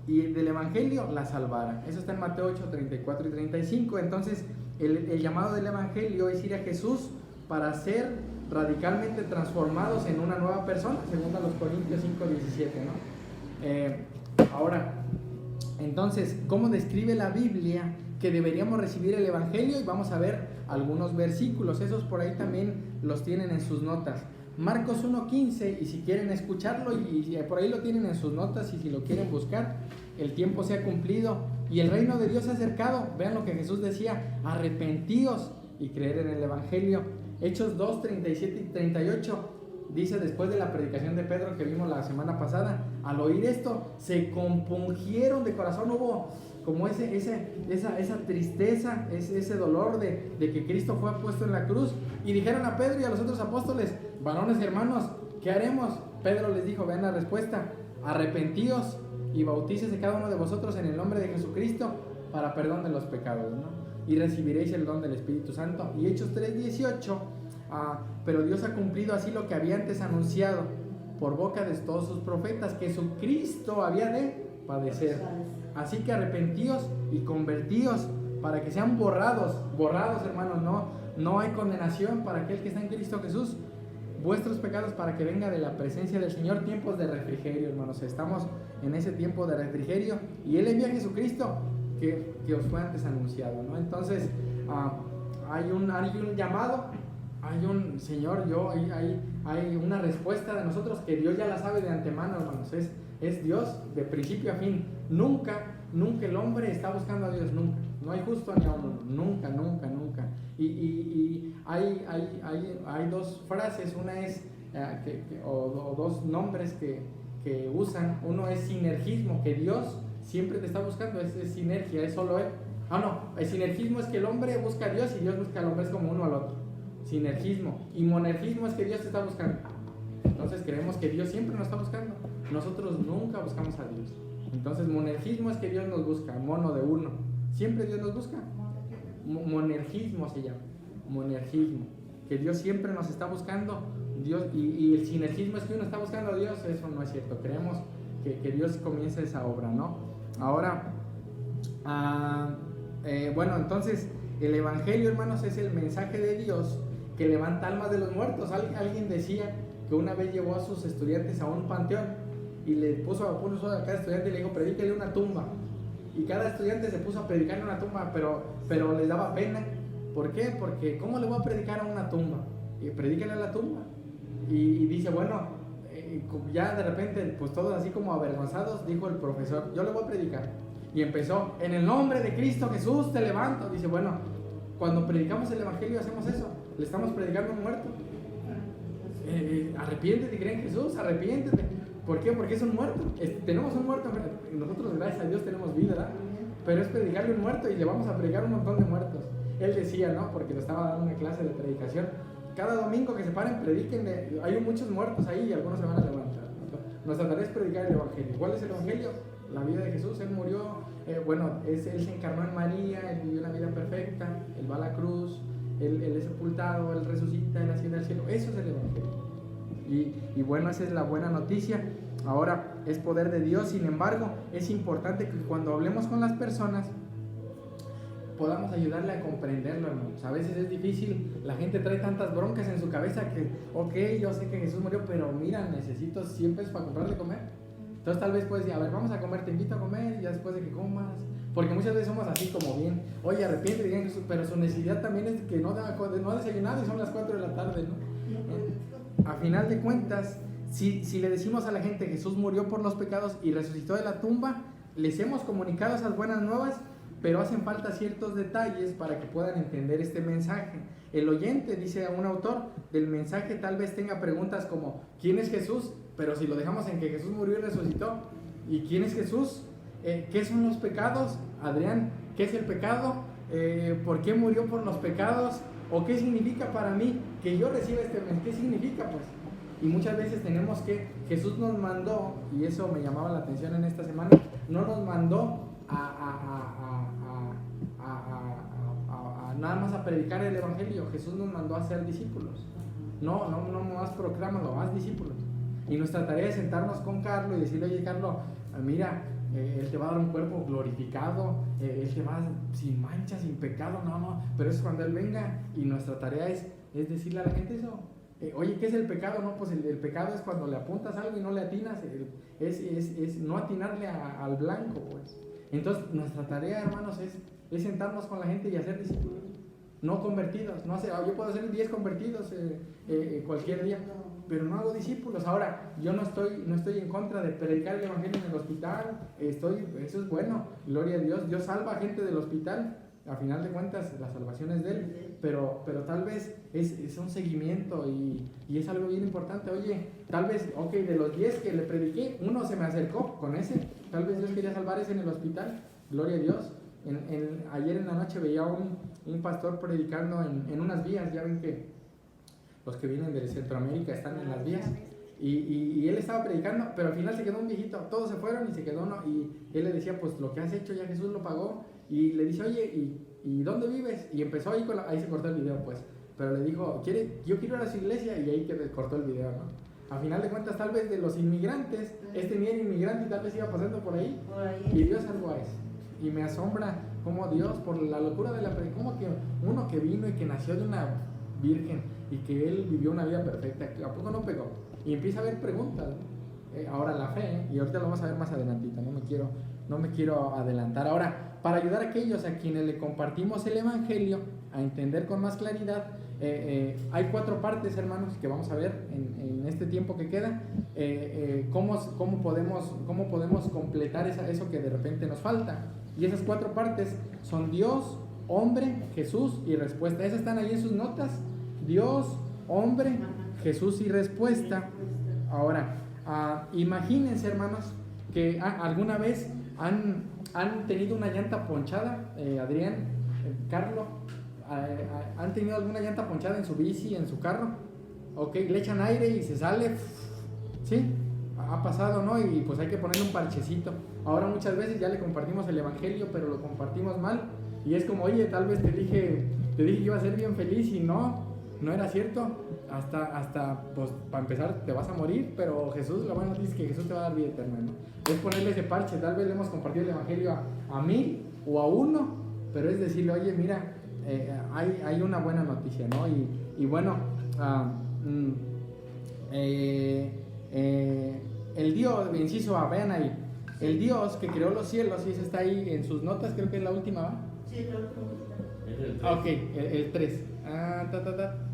y del evangelio, la salvará. Eso está en Mateo 8, 34 y 35. Entonces, el llamado del evangelio es ir a Jesús para ser radicalmente transformados en una nueva persona, según a los Corintios 5, 17, ¿no? Ahora, entonces, ¿cómo describe la Biblia que deberíamos recibir el evangelio? Y vamos a ver algunos versículos, esos por ahí también los tienen en sus notas. Marcos 1:15, y si quieren escucharlo, y por ahí lo tienen en sus notas, y si lo quieren buscar, el tiempo se ha cumplido y el reino de Dios se ha acercado. Vean lo que Jesús decía, arrepentíos y creer en el evangelio. Hechos 2, 37 y 38 dice, después de la predicación de Pedro que vimos la semana pasada, al oír esto se compungieron de corazón. Hubo como esa tristeza, ese dolor de que Cristo fue puesto en la cruz, y dijeron a Pedro y a los otros apóstoles, varones hermanos, ¿qué haremos? Pedro les dijo, vean la respuesta, arrepentíos y bautícese cada uno de vosotros en el nombre de Jesucristo para perdón de los pecados, ¿no? Y recibiréis el don del Espíritu Santo. Y Hechos 3:18, pero Dios ha cumplido así lo que había antes anunciado por boca de todos sus profetas, que Jesucristo había de padecer. Así que arrepentíos y convertíos para que sean borrados, hermanos, no hay condenación para aquel que está en Cristo Jesús, vuestros pecados, para que venga de la presencia del Señor tiempos de refrigerio, hermanos. Estamos en ese tiempo de refrigerio y Él envía a Jesucristo que os fue antes anunciado, ¿no? Entonces hay un llamado, hay un Señor, hay una respuesta de nosotros que Dios ya la sabe de antemano, hermanos. Es Dios de principio a fin. Nunca el hombre está buscando a Dios, nunca. No hay justo ni a uno, nunca. Y hay dos frases, una es, o dos nombres que usan. Uno es sinergismo, que Dios siempre te está buscando, es sinergia, es solo Él. El sinergismo es que el hombre busca a Dios y Dios busca al hombre, es como uno al otro. Sinergismo. Y monergismo es que Dios te está buscando. Entonces creemos que Dios siempre nos está buscando. Nosotros nunca buscamos a Dios. Entonces monergismo es que Dios nos busca, mono de uno. Siempre Dios nos busca. Monergismo se llama. Monergismo. Que Dios siempre nos está buscando. Dios, y el sinergismo es que uno está buscando a Dios. Eso no es cierto. Creemos que Dios comienza esa obra, ¿no? Ahora, bueno, entonces el Evangelio, hermanos, es el mensaje de Dios que levanta almas de los muertos. Alguien decía que una vez llevó a sus estudiantes a un panteón y le puso a cada estudiante y le dijo, predíquele una tumba. Y cada estudiante se puso a predicarle una tumba, pero les daba pena. ¿Por qué? Porque ¿cómo le voy a predicar a una tumba? Y predíquele a la tumba. Y dice, bueno, ya de repente, pues todos así como avergonzados, dijo el profesor, yo le voy a predicar. Y empezó, en el nombre de Cristo Jesús te levanto. Dice, bueno, cuando predicamos el Evangelio hacemos eso, le estamos predicando a un muerto. Arrepiéntete y cree en Jesús, arrepiéntete. ¿Por qué? Porque es un muerto. Tenemos un muerto. Nosotros, gracias a Dios, tenemos vida, ¿verdad? Pero es predicarle a un muerto y le vamos a predicar un montón de muertos. Él decía, ¿no? Porque lo estaba dando una clase de predicación. Cada domingo que se paren, prediquen. Hay muchos muertos ahí y algunos se van a levantar. Nuestra tarea es predicar el Evangelio. ¿Cuál es el Evangelio? La vida de Jesús. Él murió, Él se encarnó en María, Él vivió una vida perfecta, Él va a la cruz, Él es sepultado, Él resucita, Él asciende al cielo. Eso es el Evangelio. Y bueno, esa es la buena noticia. Ahora, es poder de Dios. Sin embargo, es importante que cuando hablemos con las personas podamos ayudarle a comprenderlo, hermanos. A veces es difícil, la gente trae tantas broncas en su cabeza que, ok, yo sé que Jesús murió, pero mira, necesito 100 pesos para comprarle comer. Entonces tal vez puedes decir, a ver, vamos a comer, te invito a comer, y ya después de que comas, porque muchas veces somos así como bien, oye, arrepiéntete, digan Jesús, pero su necesidad también es que no ha desayunado y son las 4 de la tarde, ¿no? A final de cuentas, si le decimos a la gente Jesús murió por los pecados y resucitó de la tumba, les hemos comunicado esas buenas nuevas, pero hacen falta ciertos detalles para que puedan entender este mensaje. El oyente, dice un autor, del mensaje tal vez tenga preguntas como ¿quién es Jesús? Pero si lo dejamos en que Jesús murió y resucitó, ¿y quién es Jesús? ¿Qué son los pecados? Adrián, ¿qué es el pecado? ¿Por qué murió por los pecados? ¿O qué significa para mí que yo reciba este mensaje? ¿Qué significa, pues? Y muchas veces tenemos que, Jesús nos mandó, y eso me llamaba la atención en esta semana, no nos mandó nada más a predicar el Evangelio. Jesús nos mandó a ser discípulos. No más proclámalo, haz discípulos. Y nuestra tarea es sentarnos con Carlos y decirle, oye Carlos, mira, Él te va a dar un cuerpo glorificado, Él te va sin mancha, sin pecado, pero es cuando Él venga. Y nuestra tarea es decirle a la gente eso. Oye, ¿qué es el pecado? No, pues el pecado es cuando le apuntas algo y no le atinas, es no atinarle al blanco, pues. Entonces nuestra tarea, hermanos, es sentarnos con la gente y hacer discípulos, no convertidos. No yo puedo hacer 10 convertidos cualquier día, pero no hago discípulos. Ahora, yo no estoy en contra de predicar el Evangelio en el hospital, eso es bueno, gloria a Dios. Dios salva a gente del hospital, a final de cuentas la salvación es de Él, pero tal vez es un seguimiento y es algo bien importante. Oye, tal vez, ok, de los 10 que le prediqué, uno se me acercó con ese, tal vez Dios quería salvar ese en el hospital, gloria a Dios. Ayer en la noche veía un pastor predicando en unas vías. Ya ven que los que vienen de Centroamérica están en las vías, y él estaba predicando, pero al final se quedó un viejito, todos se fueron y se quedó uno, y él le decía, pues lo que has hecho ya Jesús lo pagó, y le dice, oye, ¿y dónde vives? Y empezó ahí, ahí se cortó el video, pues. Pero le dijo, yo quiero ir a su iglesia, y ahí que cortó el video, ¿no? A final de cuentas, tal vez de los inmigrantes, ni era inmigrante y tal vez iba pasando por ahí. Y Dios salvó a ese. Y me asombra cómo Dios, por la locura de la como que uno que vino y que nació de una virgen y que él vivió una vida perfecta, ¿a poco no pegó? Y empieza a haber preguntas, ¿no? Ahora la fe, y ahorita lo vamos a ver más adelantito, no me quiero adelantar. Ahora, para ayudar a aquellos a quienes le compartimos el Evangelio a entender con más claridad, hay 4 partes, hermanos, que vamos a ver en este tiempo que queda, cómo podemos completar eso que de repente nos falta. Y esas 4 partes son Dios, hombre, Jesús y respuesta. Esas están ahí en sus notas: Dios, hombre, Jesús y respuesta. Ahora, imagínense, hermanos, que alguna vez han tenido una llanta ponchada, Adrián, Carlos, han tenido alguna llanta ponchada en su bici, en su carro, ok, le echan aire y se sale, ¿sí? Ha pasado, ¿no? Y pues hay que ponerle un parchecito. Ahora muchas veces ya le compartimos el Evangelio, pero lo compartimos mal, y es como, oye, tal vez te dije que iba a ser bien feliz y no era cierto. Hasta pues para empezar te vas a morir, pero Jesús, la buena noticia es que Jesús te va a dar vida eterna, ¿no? Es ponerle ese parche. Tal vez le hemos compartido el Evangelio a 1000 o a 1, pero es decirle, oye, mira, hay una buena noticia, ¿no? Y bueno, el Dios, inciso A, vean ahí, el Dios que creó los cielos, y eso está ahí en sus notas, creo que es la última, ¿va? Sí, es la última. Es el 3. Ok, el 3.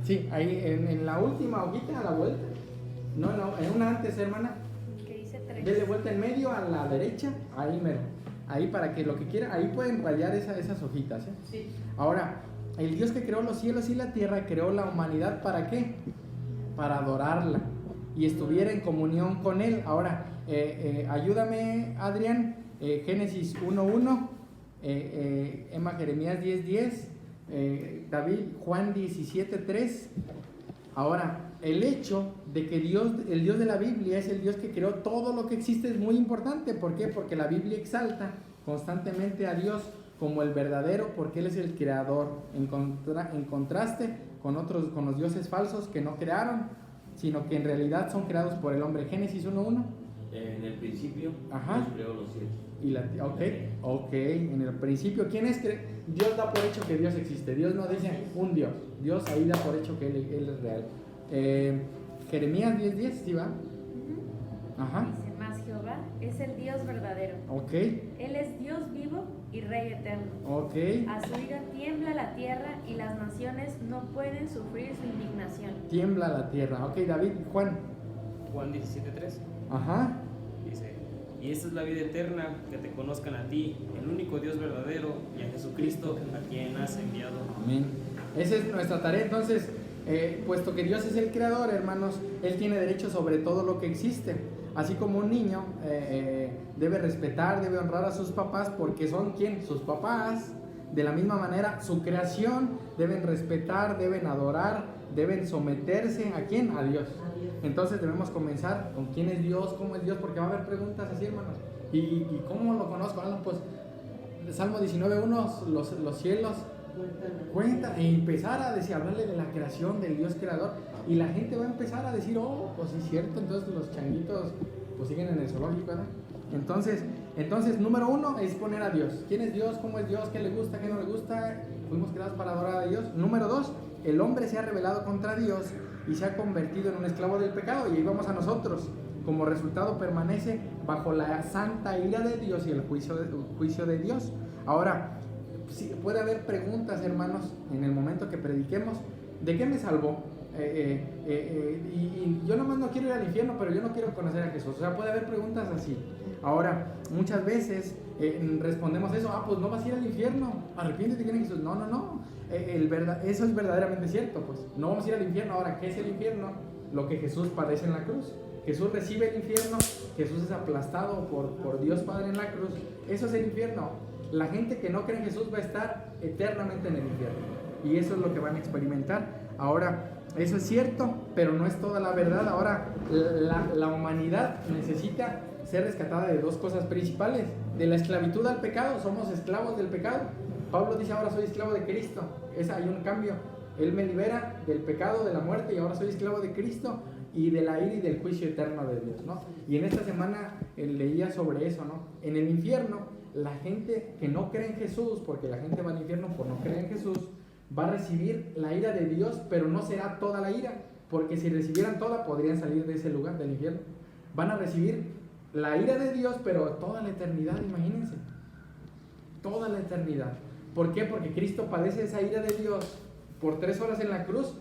Sí, ahí en la última hojita a la vuelta. No, en una antes, hermana. Que dice 3. Dele vuelta en medio a la derecha, ahí mero. Ahí para que lo que quiera, ahí pueden rayar esas hojitas, ¿eh? Sí. Ahora, el Dios que creó los cielos y la tierra creó la humanidad, ¿para qué? Para adorarla y estuviera en comunión con Él. Ahora, ayúdame, Adrián, Génesis 1:1, Emma, Jeremías 10:10, David, Juan 17:3. Ahora, el hecho de que el Dios de la Biblia es el Dios que creó todo lo que existe es muy importante. ¿Por qué? Porque la Biblia exalta constantemente a Dios como el verdadero, porque Él es el creador, en contraste con los dioses falsos que no crearon, sino que en realidad son creados por el hombre. Génesis 1:1. En el principio, Ajá. Dios creó los cielos. Ok, en el principio, ¿quién es? Dios da por hecho que Dios existe. Dios no dice un Dios. Dios ahí da por hecho que Él es real. Jeremías 10:10, ¿sí va? Ajá. Dice, mas Jehová es el Dios verdadero. Ok, Él es Dios vivo y Rey eterno. ok. A su ira tiembla la tierra y las naciones no pueden sufrir su indignación. Tiembla la tierra. Ok, David, Juan. Juan 17:3 Ajá. dice: y esta es la vida eterna, que te conozcan a ti, el único Dios verdadero, y a Jesucristo, a quien has enviado. Amén. Esa es nuestra tarea. Entonces, puesto que Dios es el creador, hermanos, Él tiene derecho sobre todo lo que existe. Así como un niño debe respetar, debe honrar a sus papás, porque son ¿quién? Sus papás. De la misma manera, su creación deben respetar, deben adorar, deben someterse ¿a quién? A Dios. Entonces debemos comenzar con quién es Dios, cómo es Dios, porque va a haber preguntas así, hermanos. ¿Y cómo lo conozco? Pues Salmo 19:1, los cielos cuenta, y empezar a decir, hablarle de la creación del Dios creador, y la gente va a empezar a decir, oh, pues sí es cierto. Entonces los changuitos pues siguen en el zoológico, ¿verdad? Entonces número 1 es poner a Dios. ¿Quién es Dios? ¿Cómo es Dios? ¿Qué le gusta? ¿Qué no le gusta? Fuimos creados para adorar a Dios. Número 2, el hombre se ha rebelado contra Dios y se ha convertido en un esclavo del pecado, y ahí vamos a nosotros. Como resultado permanece bajo la santa ira de Dios y el juicio de Dios. Ahora, sí, puede haber preguntas, hermanos, en el momento que prediquemos: ¿de qué me salvó? Y yo nomás no quiero ir al infierno, pero yo no quiero conocer a Jesús. O sea, puede haber preguntas así. Ahora, muchas veces respondemos eso: pues no vas a ir al infierno, arrepiéntete, que Jesús. No. Eso es verdaderamente cierto, pues no vamos a ir al infierno. Ahora, ¿qué es el infierno? Lo que Jesús padece en la cruz. Jesús recibe el infierno, Jesús es aplastado por Dios Padre en la cruz. Eso es el infierno. La gente que no cree en Jesús va a estar eternamente en el infierno, y eso es lo que van a experimentar. Ahora, eso es cierto, pero no es toda la verdad. Ahora, la humanidad necesita ser rescatada de dos cosas principales: de la esclavitud al pecado, somos esclavos del pecado. Pablo dice, ahora soy esclavo de Cristo. Hay un cambio. Él me libera del pecado, de la muerte, y ahora soy esclavo de Cristo y de la ira y del juicio eterno de Dios, ¿no? Y en esta semana leía sobre eso, ¿no? En el infierno, la gente que no cree en Jesús, porque la gente va al infierno por no creer en Jesús, va a recibir la ira de Dios, pero no será toda la ira, porque si recibieran toda, podrían salir de ese lugar, del infierno. Van a recibir la ira de Dios, pero toda la eternidad, imagínense. Toda la eternidad. ¿Por qué? Porque Cristo padece esa ira de Dios por 3 horas en la cruz.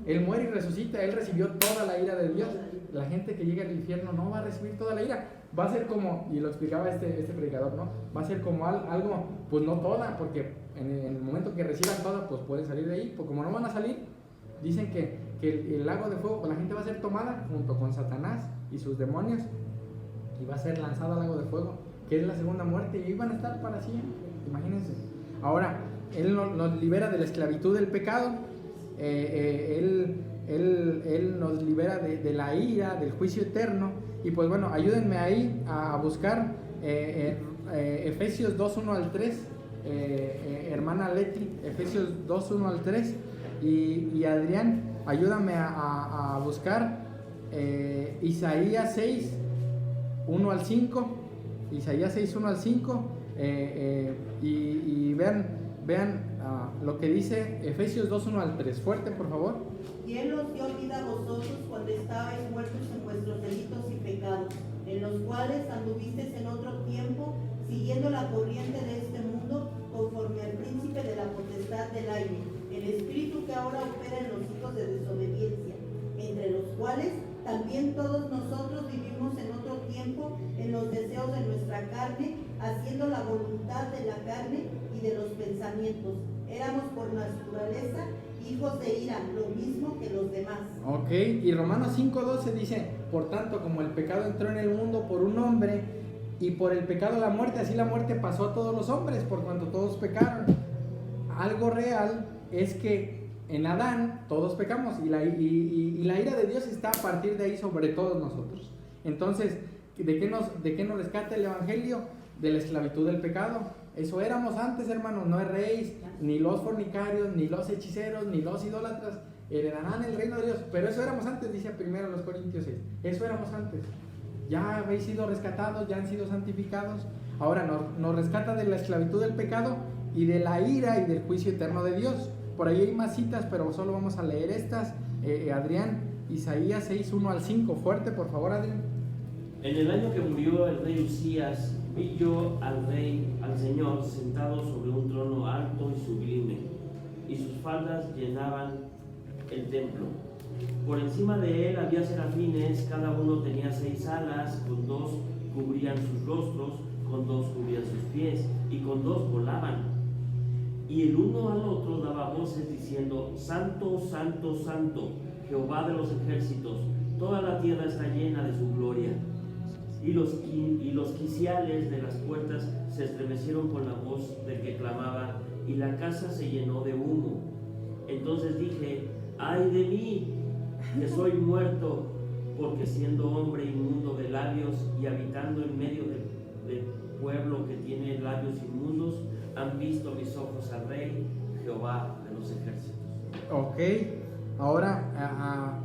Él muere y resucita, Él recibió toda la ira de Dios. La gente que llega al infierno no va a recibir toda la ira. Va a ser como, y lo explicaba este predicador, ¿no? Va a ser como algo, pues no toda, porque en el momento que reciban toda, pues pueden salir de ahí. Pues como no van a salir, dicen que el lago de fuego, la gente va a ser tomada junto con Satanás y sus demonios, y va a ser lanzada al lago de fuego, que es la segunda muerte, y ahí van a estar para siempre, imagínense. Ahora, Él nos libera de la esclavitud del pecado, Él nos libera de la ira, del juicio eterno. Y pues bueno, ayúdenme ahí a buscar Efesios 2, 1 al 3, hermana Leti, Efesios 2, 1 al 3, y Adrián, ayúdame a buscar Isaías 6, 1 al 5, Isaías 6, 1 al 5, y vean lo que dice Efesios 2, 1 al 3, fuerte por favor. Y Él os dio vida a vosotros cuando estabais muertos en vuestros delitos y pecados, en los cuales anduvisteis en otro tiempo, siguiendo la corriente de este mundo, conforme al príncipe de la potestad del aire, el espíritu que ahora opera en los hijos de desobediencia, entre los cuales también todos nosotros vivimos en otro tiempo en los deseos de nuestra carne, haciendo la voluntad de la carne y de los pensamientos. Éramos por naturaleza hijos de ira, lo mismo que los demás. Ok, y Romanos 5:12 dice, por tanto, como el pecado entró en el mundo por un hombre, y por el pecado la muerte, así la muerte pasó a todos los hombres, por cuanto todos pecaron. Algo real es que en Adán todos pecamos, y la ira de Dios está a partir de ahí sobre todos nosotros. Entonces, ¿de qué nos rescata el Evangelio? De la esclavitud del pecado. Eso éramos antes, hermanos. No erréis, ni los fornicarios, ni los hechiceros, ni los idólatras heredarán el reino de Dios. Pero eso éramos antes, dice primero los Corintios 6. Eso éramos antes. Ya habéis sido rescatados, ya han sido santificados. Ahora nos rescata de la esclavitud del pecado y de la ira y del juicio eterno de Dios. Por ahí hay más citas, pero solo vamos a leer estas. Adrián, Isaías 6, 1 al 5. Fuerte, por favor, Adrián. En el año que murió el rey Usías, vi yo al Señor, sentado sobre un trono alto y sublime, y sus faldas llenaban el templo. Por encima de él había serafines, cada uno tenía 6 alas, con 2 cubrían sus rostros, con 2 cubrían sus pies, y con 2 volaban. Y el uno al otro daba voces diciendo, Santo, Santo, Santo, Jehová de los ejércitos, toda la tierra está llena de su gloria. Y los quiciales de las puertas se estremecieron con la voz del que clamaba, y la casa se llenó de humo. Entonces dije, ¡ay de mí, que soy muerto! Porque siendo hombre inmundo de labios y habitando en medio del pueblo que tiene labios inmundos, han visto mis ojos al Rey, Jehová de los ejércitos. Ok, ahora,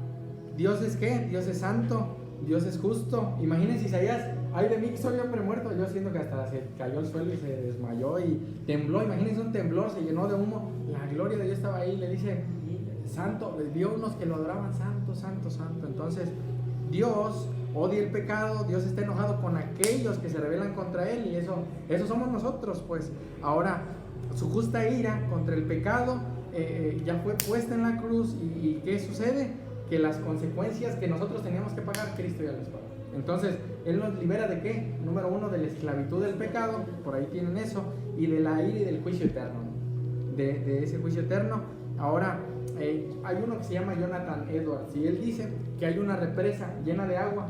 ¿Dios es qué? Dios es santo. Dios es justo. Imagínense Isaías, ay de mí que soy hombre muerto. Yo siento que hasta se cayó al suelo y se desmayó y tembló. Imagínense un temblor, se llenó de humo. La gloria de Dios estaba ahí. Le dice, santo, vio unos que lo adoraban, santo, santo, santo. Entonces, Dios odia el pecado. Dios está enojado con aquellos que se rebelan contra Él. Y eso somos nosotros, pues. Ahora, su justa ira contra el pecado ya fue puesta en la cruz. ¿Y qué sucede? Que las consecuencias que nosotros teníamos que pagar, Cristo ya las pagó. Entonces, Él nos libera ¿de qué? Número 1, de la esclavitud del pecado, por ahí tienen eso, y de la ira y del juicio eterno, ¿no? de ese juicio eterno. Ahora, hay uno que se llama Jonathan Edwards, y él dice que hay una represa llena de agua.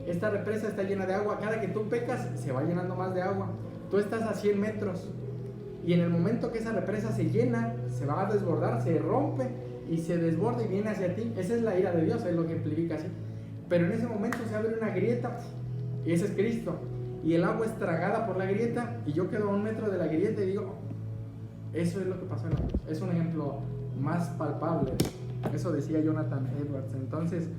Esta represa está llena de agua, cada que tú pecas, se va llenando más de agua. Tú estás a 100 metros, y en el momento que esa represa se llena, se va a desbordar, se rompe, y se desborda y viene hacia ti. Esa es la ira de Dios, es lo que implica así. Pero en ese momento se abre una grieta, y ese es Cristo, y el agua es tragada por la grieta y yo quedo a 1 metro de la grieta y digo, eso es lo que pasó en la cruz. Es un ejemplo más palpable. Eso decía Jonathan Edwards. Entonces,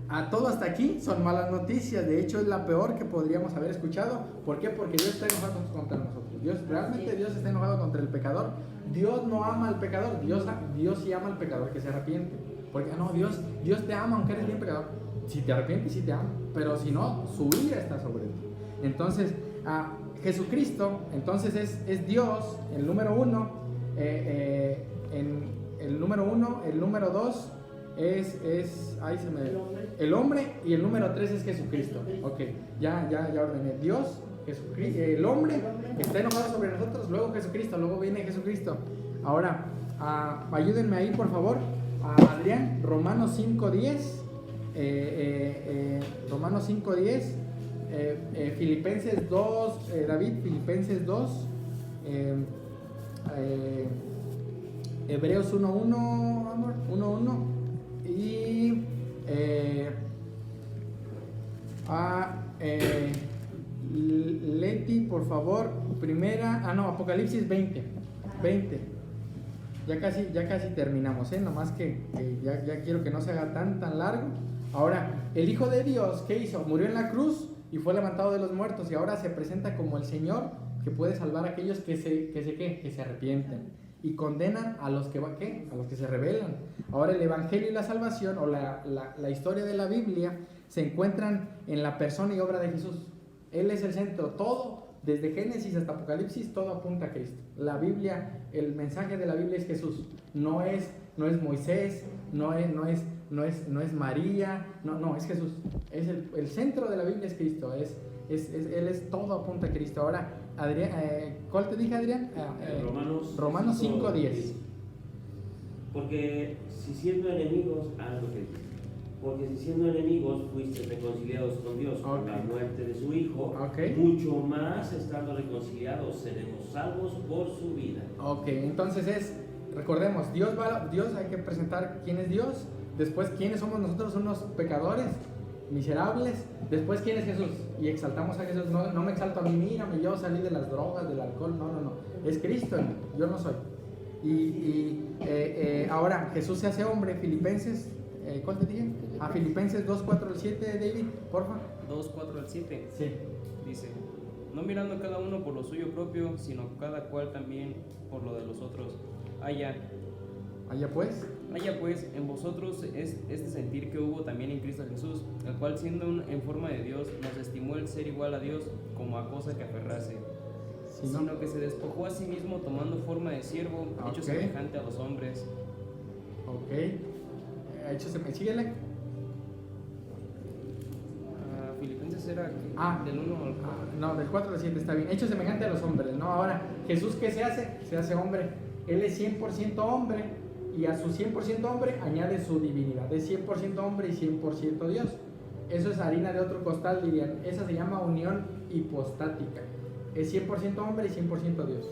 a todo hasta aquí son malas noticias. De hecho, es la peor que podríamos haber escuchado. ¿Por qué? Porque Dios está enojado contra nosotros. Realmente Dios está enojado contra el pecador. Dios no ama al pecador. Dios sí ama al pecador que se arrepiente. Porque no, Dios te ama aunque eres bien pecador. Si te arrepientes, sí te ama. Pero si no, su ira está sobre ti. Entonces, Jesucristo, entonces es Dios, el número 1. El número 1, el número 2 es el hombre, y el número 3 es Jesucristo. Ok, ya ordené. Dios, Jesucristo, el hombre está enojado sobre nosotros, luego Jesucristo, luego viene Jesucristo. Ahora, ayúdenme ahí por favor, Adrián, Romanos 5:10, Romanos 5:10, Filipenses 2, David, Filipenses 2, Hebreos 1:1, amor, 1:1 y Leti, por favor, Apocalipsis 20. Ya casi terminamos, nomás que ya quiero que no se haga tan largo. Ahora, el Hijo de Dios, ¿qué hizo? Murió en la cruz y fue levantado de los muertos y ahora se presenta como el Señor que puede salvar a aquellos que se arrepienten y condenan a los que se rebelan. Ahora el Evangelio y la salvación o la historia de la Biblia se encuentran en la persona y obra de Jesús. Él es el centro. Todo, desde Génesis hasta Apocalipsis, todo apunta a Cristo. La Biblia, el mensaje de la Biblia es Jesús. No es Moisés, no es María, no, es Jesús. Es el centro de la Biblia es Cristo. Él es todo apunta a Cristo. Ahora, Adrián, ¿cuál te dije, Adrián? Romanos 5:10. Porque si siendo enemigos, porque si siendo enemigos fuiste reconciliados con Dios por la muerte de su Hijo, mucho más estando reconciliados seremos salvos por su vida. Ok, entonces recordemos, Dios hay que presentar quién es Dios, después quiénes somos nosotros, unos pecadores miserables, después quién es Jesús y exaltamos a Jesús. No me exalto a mí, mírame, yo salí de las drogas, del alcohol, no, es Cristo en mí, yo no soy. Ahora Jesús se hace hombre. Filipenses, ¿cuál te dije? Filipenses 2:4-7, David, porfa. 2:4-7. Sí. Dice, no mirando cada uno por lo suyo propio, sino cada cual también por lo de los otros. Haya pues en vosotros es este sentir que hubo también en Cristo Jesús, el cual siendo en forma de Dios, nos estimó el ser igual a Dios como a cosa que aferrarse, sino que se despojó a sí mismo tomando forma de siervo, hecho semejante a los hombres. Síguele. Filipenses era del 1 al 4. No, del 4 al 7 está bien. Hecho semejante a los hombres, ¿no? Ahora, Jesús, ¿qué se hace? Se hace hombre. Él es 100% hombre y a su 100% hombre añade su divinidad. Es 100% hombre y 100% Dios. Eso es harina de otro costal, dirían. Esa se llama unión hipostática. Es 100% hombre y 100% Dios.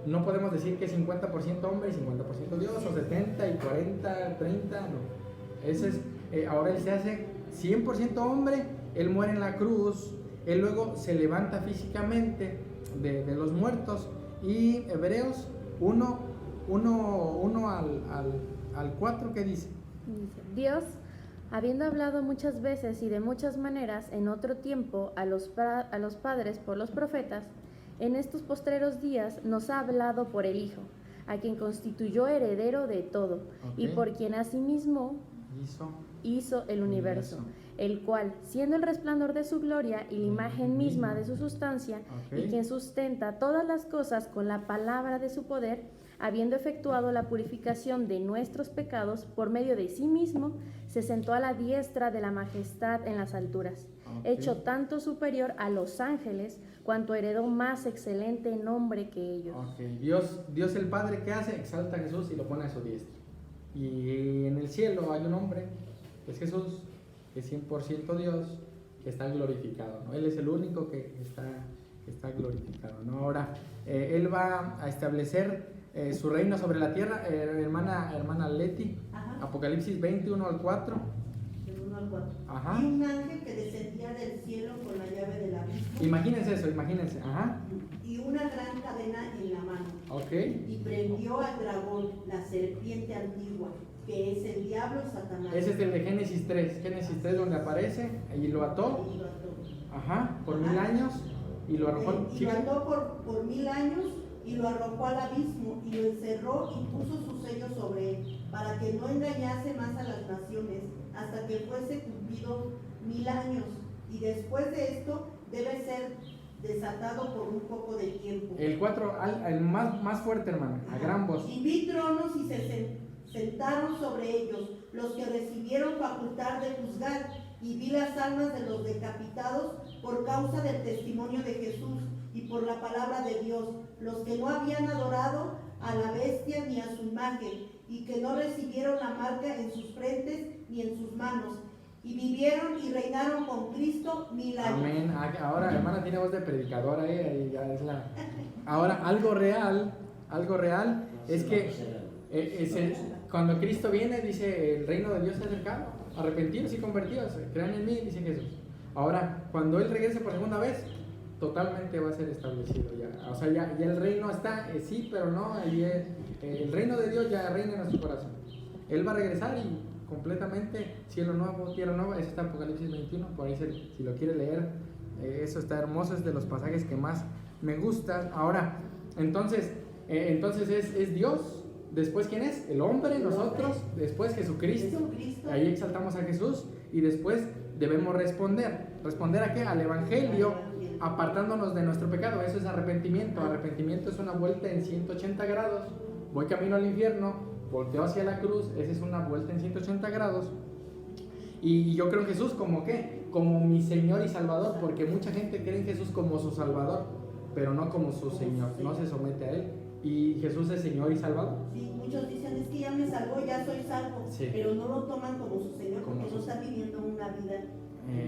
No podemos decir que es 50% hombre y 50% Dios, o 70 y 40, 30, no. Ese es, ahora Él se hace 100% hombre, Él muere en la cruz, Él luego se levanta físicamente de los muertos. Y Hebreos 1 al 4, ¿qué dice? Dios, habiendo hablado muchas veces y de muchas maneras en otro tiempo a los padres por los profetas, en estos postreros días nos ha hablado por el Hijo, a quien constituyó heredero de todo, y por quien asimismo hizo el universo, el cual, siendo el resplandor de su gloria y la imagen misma de su sustancia, y quien sustenta todas las cosas con la palabra de su poder, habiendo efectuado la purificación de nuestros pecados por medio de sí mismo, se sentó a la diestra de la majestad en las alturas, hecho tanto superior a los ángeles, cuanto heredó más excelente nombre que ellos. Dios el Padre, ¿qué hace? Exalta a Jesús y lo pone a su diestra. Y en el cielo hay un hombre, que es Jesús, que es 100% Dios, que está glorificado, ¿no? Él es el único que está glorificado, ¿no? Ahora, Él va a establecer su reino sobre la tierra. Hermana Leti, Apocalipsis 21 al 4. Del 1 1 al 4. Ajá. Y un ángel que descendía del cielo con la llave del abismo. Imagínense eso, imagínense. Ajá. Y una gran cadena en la mano. Ok. Y prendió al dragón, la serpiente antigua, que es el diablo y Satanás. Ese es el de Génesis 3. Génesis 3 donde aparece y lo ató. Y lo ató. Ajá. Por 1000 años y lo arrojó. Y lo ató por 1000 años y lo arrojó al abismo y lo encerró y puso su sello sobre él, para que no engañase más a las naciones hasta que fuese cumplido 1000 años. Y después de esto debe ser desatado por un poco de tiempo. El 4, el más fuerte, hermano, a gran voz. Y vi tronos y se sentaron sobre ellos los que recibieron facultad de juzgar, y vi las almas de los decapitados por causa del testimonio de Jesús y por la palabra de Dios, los que no habían adorado a la bestia ni a su imagen, y que no recibieron la marca en sus frentes ni en sus manos, y vivieron y reinaron con Cristo 1000 años. Amén. Ahora, hermana, tiene voz de predicadora, ahí ya es la... Ahora, algo real es que cuando Cristo viene, dice, el reino de Dios se ha acercado, arrepentidos y convertidos, crean en mí, dice Jesús. Ahora, cuando Él regrese por segunda vez, totalmente va a ser establecido ya. O sea, ya el reino está, sí, pero no, el reino de Dios ya reina en nuestro corazón. Él va a regresar y completamente, cielo nuevo, tierra nueva, eso está en Apocalipsis 21, por ahí si lo quiere leer, eso está hermoso, es de los pasajes que más me gustan. Ahora, entonces es Dios, después ¿quién es? El hombre, nosotros, después Jesucristo, ahí exaltamos a Jesús y después debemos responder ¿a qué? Al Evangelio, apartándonos de nuestro pecado. Eso es arrepentimiento. Arrepentimiento es una vuelta en 180 grados, voy camino al infierno, volteo hacia la cruz, esa es una vuelta en 180 grados. Y yo creo en Jesús como ¿qué? Como mi Señor y Salvador, porque mucha gente cree en Jesús como su Salvador, pero no como su Señor, no se somete a Él. Y Jesús es Señor y Salvador. Sí, muchos dicen, es que ya me salvó, ya soy salvo, Sí. pero no lo toman como su Señor, Como porque su- no están viviendo una vida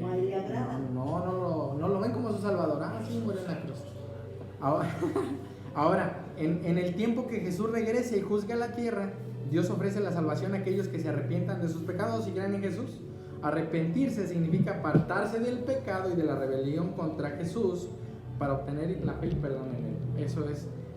como a Él le agrada. No lo ven como su Salvador. Ah, sí, murió en la cruz. Ahora, en el tiempo que Jesús regrese y juzgue a la tierra, Dios ofrece la salvación a aquellos que se arrepientan de sus pecados y crean en Jesús. Arrepentirse significa apartarse del pecado y de la rebelión contra Jesús para obtener la fe y perdón en Él.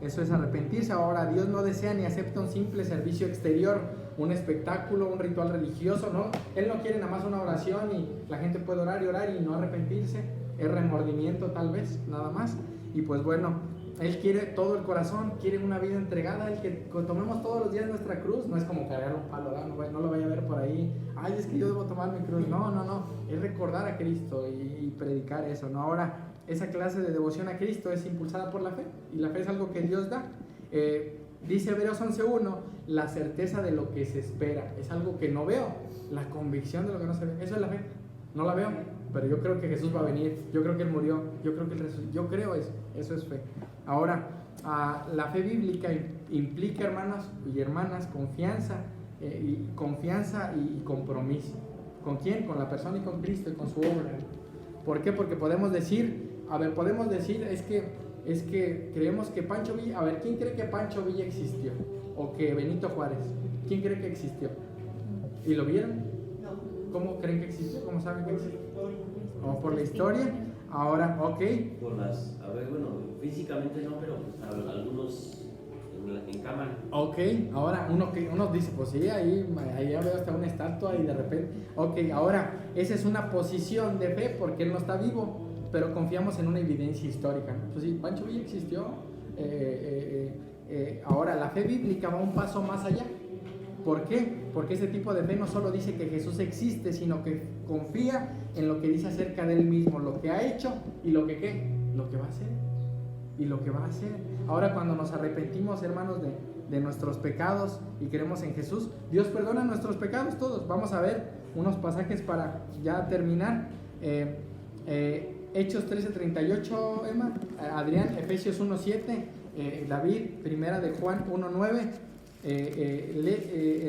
Eso es arrepentirse. Ahora, Dios no desea ni acepta un simple servicio exterior, un espectáculo, un ritual religioso, ¿no? Él no quiere nada más una oración y la gente puede orar y no arrepentirse. Es remordimiento tal vez, nada más. Y pues bueno, Él quiere todo el corazón, quiere una vida entregada, el que tomemos todos los días nuestra cruz. No es como cargar un palo, no lo vaya a ver por ahí. Ay, es que yo debo tomar mi cruz. No. Es recordar a Cristo y predicar eso, ¿no? Ahora, esa clase de devoción a Cristo es impulsada por la fe, y la fe es algo que Dios da. Dice Hebreos 11:1, la certeza de lo que se espera, es algo que no veo, la convicción de lo que no se ve, eso es la fe. No la veo, pero yo creo que Jesús va a venir, yo creo que Él murió, yo creo que Él resucitó, yo creo eso es fe. Ahora, la fe bíblica implica, hermanos y hermanas, confianza y compromiso. ¿Con quién? Con la persona y con Cristo y con su obra. ¿Por qué? Porque podemos decir, es que creemos que Pancho Villa, a ver, ¿quién cree que Pancho Villa existió? O que Benito Juárez, ¿quién cree que existió? ¿Y lo vieron? No, ¿Cómo creen que existió? ¿Cómo saben que por la existió? historia. ¿O por la historia? Ahora, ok. Físicamente no, pero pues, algunos en cámara. Ok, ahora uno dice, pues sí, ahí ya veo hasta una estatua y de repente, ok, ahora esa es una posición de fe porque él no está vivo, pero confiamos en una evidencia histórica, ¿no? Pues sí, Pancho Villa existió. Ahora la fe bíblica va un paso más allá. ¿Por qué? Porque ese tipo de fe no solo dice que Jesús existe, sino que confía en lo que dice acerca de él mismo, lo que ha hecho y lo que ¿qué? Lo que va a hacer. Y lo que va a hacer. Ahora, cuando nos arrepentimos, hermanos, de nuestros pecados y creemos en Jesús, Dios perdona nuestros pecados todos. Vamos a ver unos pasajes para ya terminar. Hechos 13:38, Emma, Adrián, Efesios 1:7, David, primera de Juan 1:9,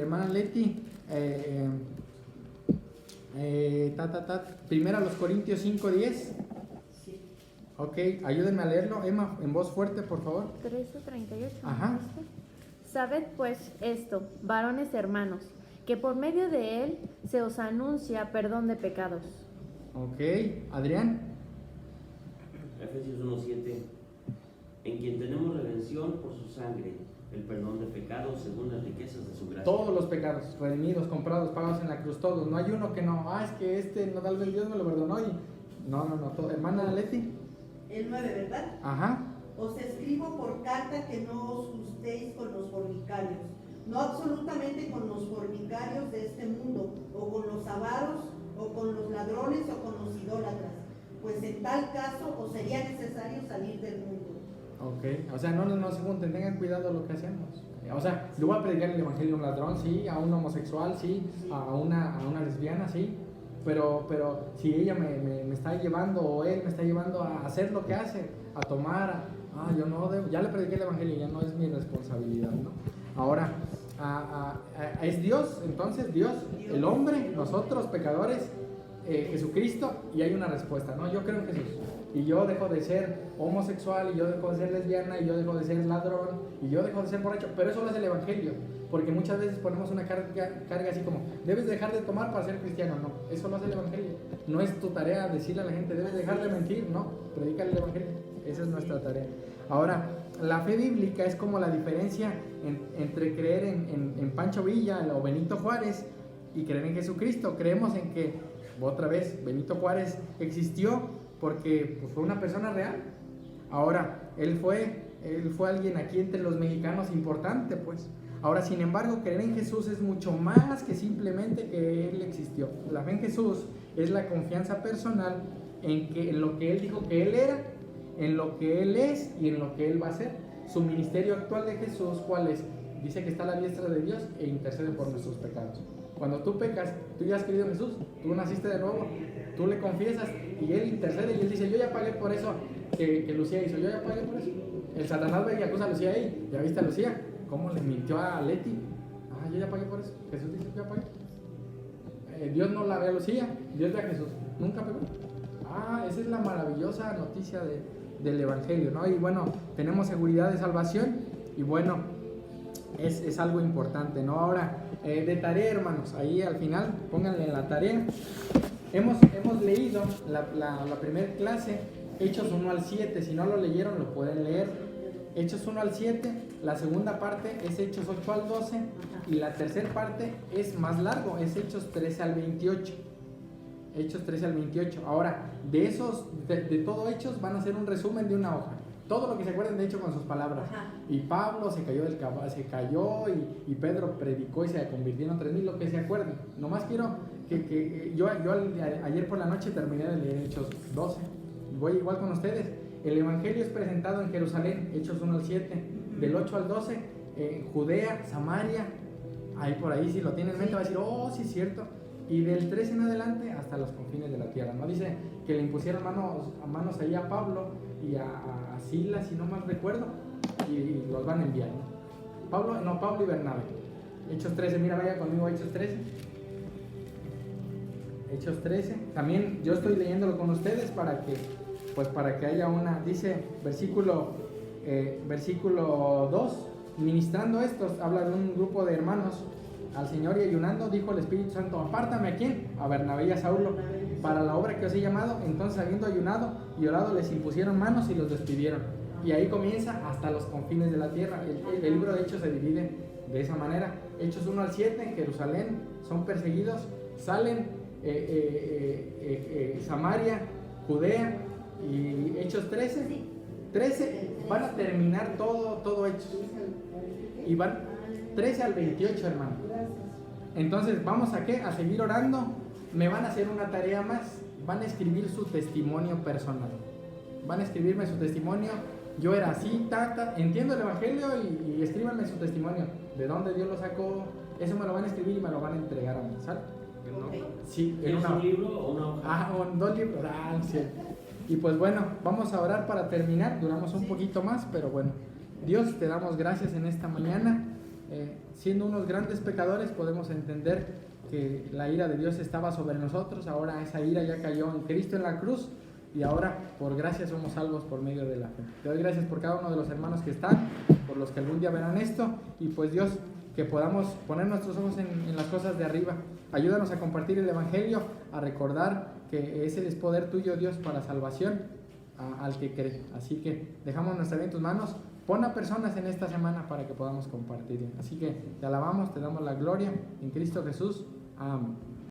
hermana Leti, primera los Corintios 5:10. Ok, ayúdenme a leerlo, Emma, en voz fuerte, por favor. 13:38. Ajá. Sabed pues esto, varones hermanos, que por medio de él se os anuncia perdón de pecados. Ok, Adrián. Efesios 1:7, en quien tenemos redención por su sangre, el perdón de pecados según las riquezas de su gracia. Todos los pecados, redimidos, comprados, pagados en la cruz, todos. No hay uno que no, es que este, no, tal vez Dios me lo perdonó y... No, todo. Hermana Leti. El 9, ¿verdad? Ajá. Os escribo por carta que no os gustéis con los fornicarios, no absolutamente con los fornicarios de este mundo, o con los avaros, o con los ladrones, o con los idólatras, pues en tal caso os sería necesario salir del mundo. Ok, o sea, no se junten, tengan cuidado lo que hacemos. O sea, yo voy a predicar el evangelio a un ladrón, sí, a un homosexual, sí, a una lesbiana, sí, pero si ella me está llevando o él me está llevando a hacer lo que hace, a tomar, yo no debo, ya le prediqué el evangelio, ya no es mi responsabilidad, ¿no? Ahora, es Dios, entonces Dios, el hombre, nosotros pecadores, Jesucristo, y hay una respuesta, ¿no? Yo creo en Jesús, y yo dejo de ser homosexual, y yo dejo de ser lesbiana, y yo dejo de ser ladrón, y yo dejo de ser borracho, pero eso lo es el evangelio, porque muchas veces ponemos una carga así como, debes dejar de tomar para ser cristiano. No, eso lo hace el evangelio, no es tu tarea decirle a la gente, debes dejar de mentir, no, predica el evangelio, esa es nuestra tarea. Ahora, la fe bíblica es como la diferencia entre creer en Pancho Villa o Benito Juárez y creer en Jesucristo. Creemos en que, otra vez, Benito Juárez existió porque pues, fue una persona real. Ahora, él fue alguien aquí entre los mexicanos importante, pues. Ahora, sin embargo, creer en Jesús es mucho más que simplemente que Él existió. La fe en Jesús es la confianza personal en lo que Él dijo que Él era, en lo que Él es y en lo que Él va a hacer. Su ministerio actual de Jesús, ¿cuál es? Dice que está a la diestra de Dios e intercede por nuestros pecados. Cuando tú pecas, tú ya has creído en Jesús, tú naciste de nuevo, tú le confiesas y Él intercede y Él dice, yo ya pagué por eso que Lucía hizo, yo ya pagué por eso. El Satanás ve y acusa a Lucía ahí, ¿ya viste a Lucía? ¿Cómo le mintió a Leti? Yo ya pagué por eso. Jesús dice, yo ya pagué. Dios no la ve a Lucía, Dios ve a Jesús. Nunca pegó. Esa es la maravillosa noticia del Evangelio, ¿no? Y bueno, tenemos seguridad de salvación y bueno, es algo importante, ¿no? Ahora, de tarea, hermanos, ahí al final, pónganle en la tarea. Hemos leído la primera clase, Hechos 1 al 7. Si no lo leyeron, lo pueden leer. Hechos 1 al 7, la segunda parte es Hechos 8 al 12 y la tercera parte es más largo, es Hechos 13 al 28. Hechos 13 al 28. Ahora, de todo Hechos van a hacer un resumen de una hoja. Todo lo que se acuerden de hecho con sus palabras. Y Pablo se cayó del caballo, y Pedro predicó y se convirtieron 3,000, lo que se acuerden. Nomás quiero que yo ayer por la noche terminé de leer Hechos 12. Voy igual con ustedes. El Evangelio es presentado en Jerusalén, Hechos 1 al 7, del 8 al 12, Judea, Samaria, ahí por ahí si lo tienen en mente va a decir, sí es cierto, y del 13 en adelante hasta los confines de la tierra, ¿no? Dice que le impusieron manos ahí a Pablo y a Silas, si no mal recuerdo, y los van a enviar, ¿no? Pablo y Bernabé. Hechos 13, mira, vaya conmigo a Hechos 13. Hechos 13, también yo estoy leyéndolo con ustedes para que haya dice versículo 2, ministrando estos, habla de un grupo de hermanos al Señor y ayunando, dijo el Espíritu Santo, apártame ¿a quién? A Bernabé y a Saulo, para la obra que os he llamado. Entonces habiendo ayunado y orado les impusieron manos y los despidieron. Y ahí comienza hasta los confines de la tierra. El libro de Hechos se divide de esa manera. Hechos 1 al 7, en Jerusalén son perseguidos, salen Samaria, Judea, y Hechos 13 van a terminar todo Hechos y van 13 al 28, hermano. Entonces vamos a seguir orando. Me van a hacer una tarea más, van a escribir su testimonio personal, van a escribirme su testimonio. Yo era así, entiendo el evangelio y escríbanme su testimonio, de dónde Dios lo sacó. Eso me lo van a escribir y me lo van a entregar a mí, ¿sale? Sí, en ¿Es un libro o una hoja? O 2 libros. Sí. Y pues bueno, vamos a orar para terminar. Duramos un poquito más, pero bueno. Dios, te damos gracias en esta mañana. Siendo unos grandes pecadores, podemos entender que la ira de Dios estaba sobre nosotros. Ahora esa ira ya cayó en Cristo en la cruz. Y ahora, por gracia, somos salvos por medio de la fe. Te doy gracias por cada uno de los hermanos que están, por los que algún día verán esto. Y pues Dios, que podamos poner nuestros ojos en las cosas de arriba. Ayúdanos a compartir el Evangelio, a recordar que ese es poder tuyo, Dios, para salvación al que cree. Así que dejamos nuestra vida en tus manos. Pon a personas en esta semana para que podamos compartir. Así que te alabamos, te damos la gloria en Cristo Jesús. Amén.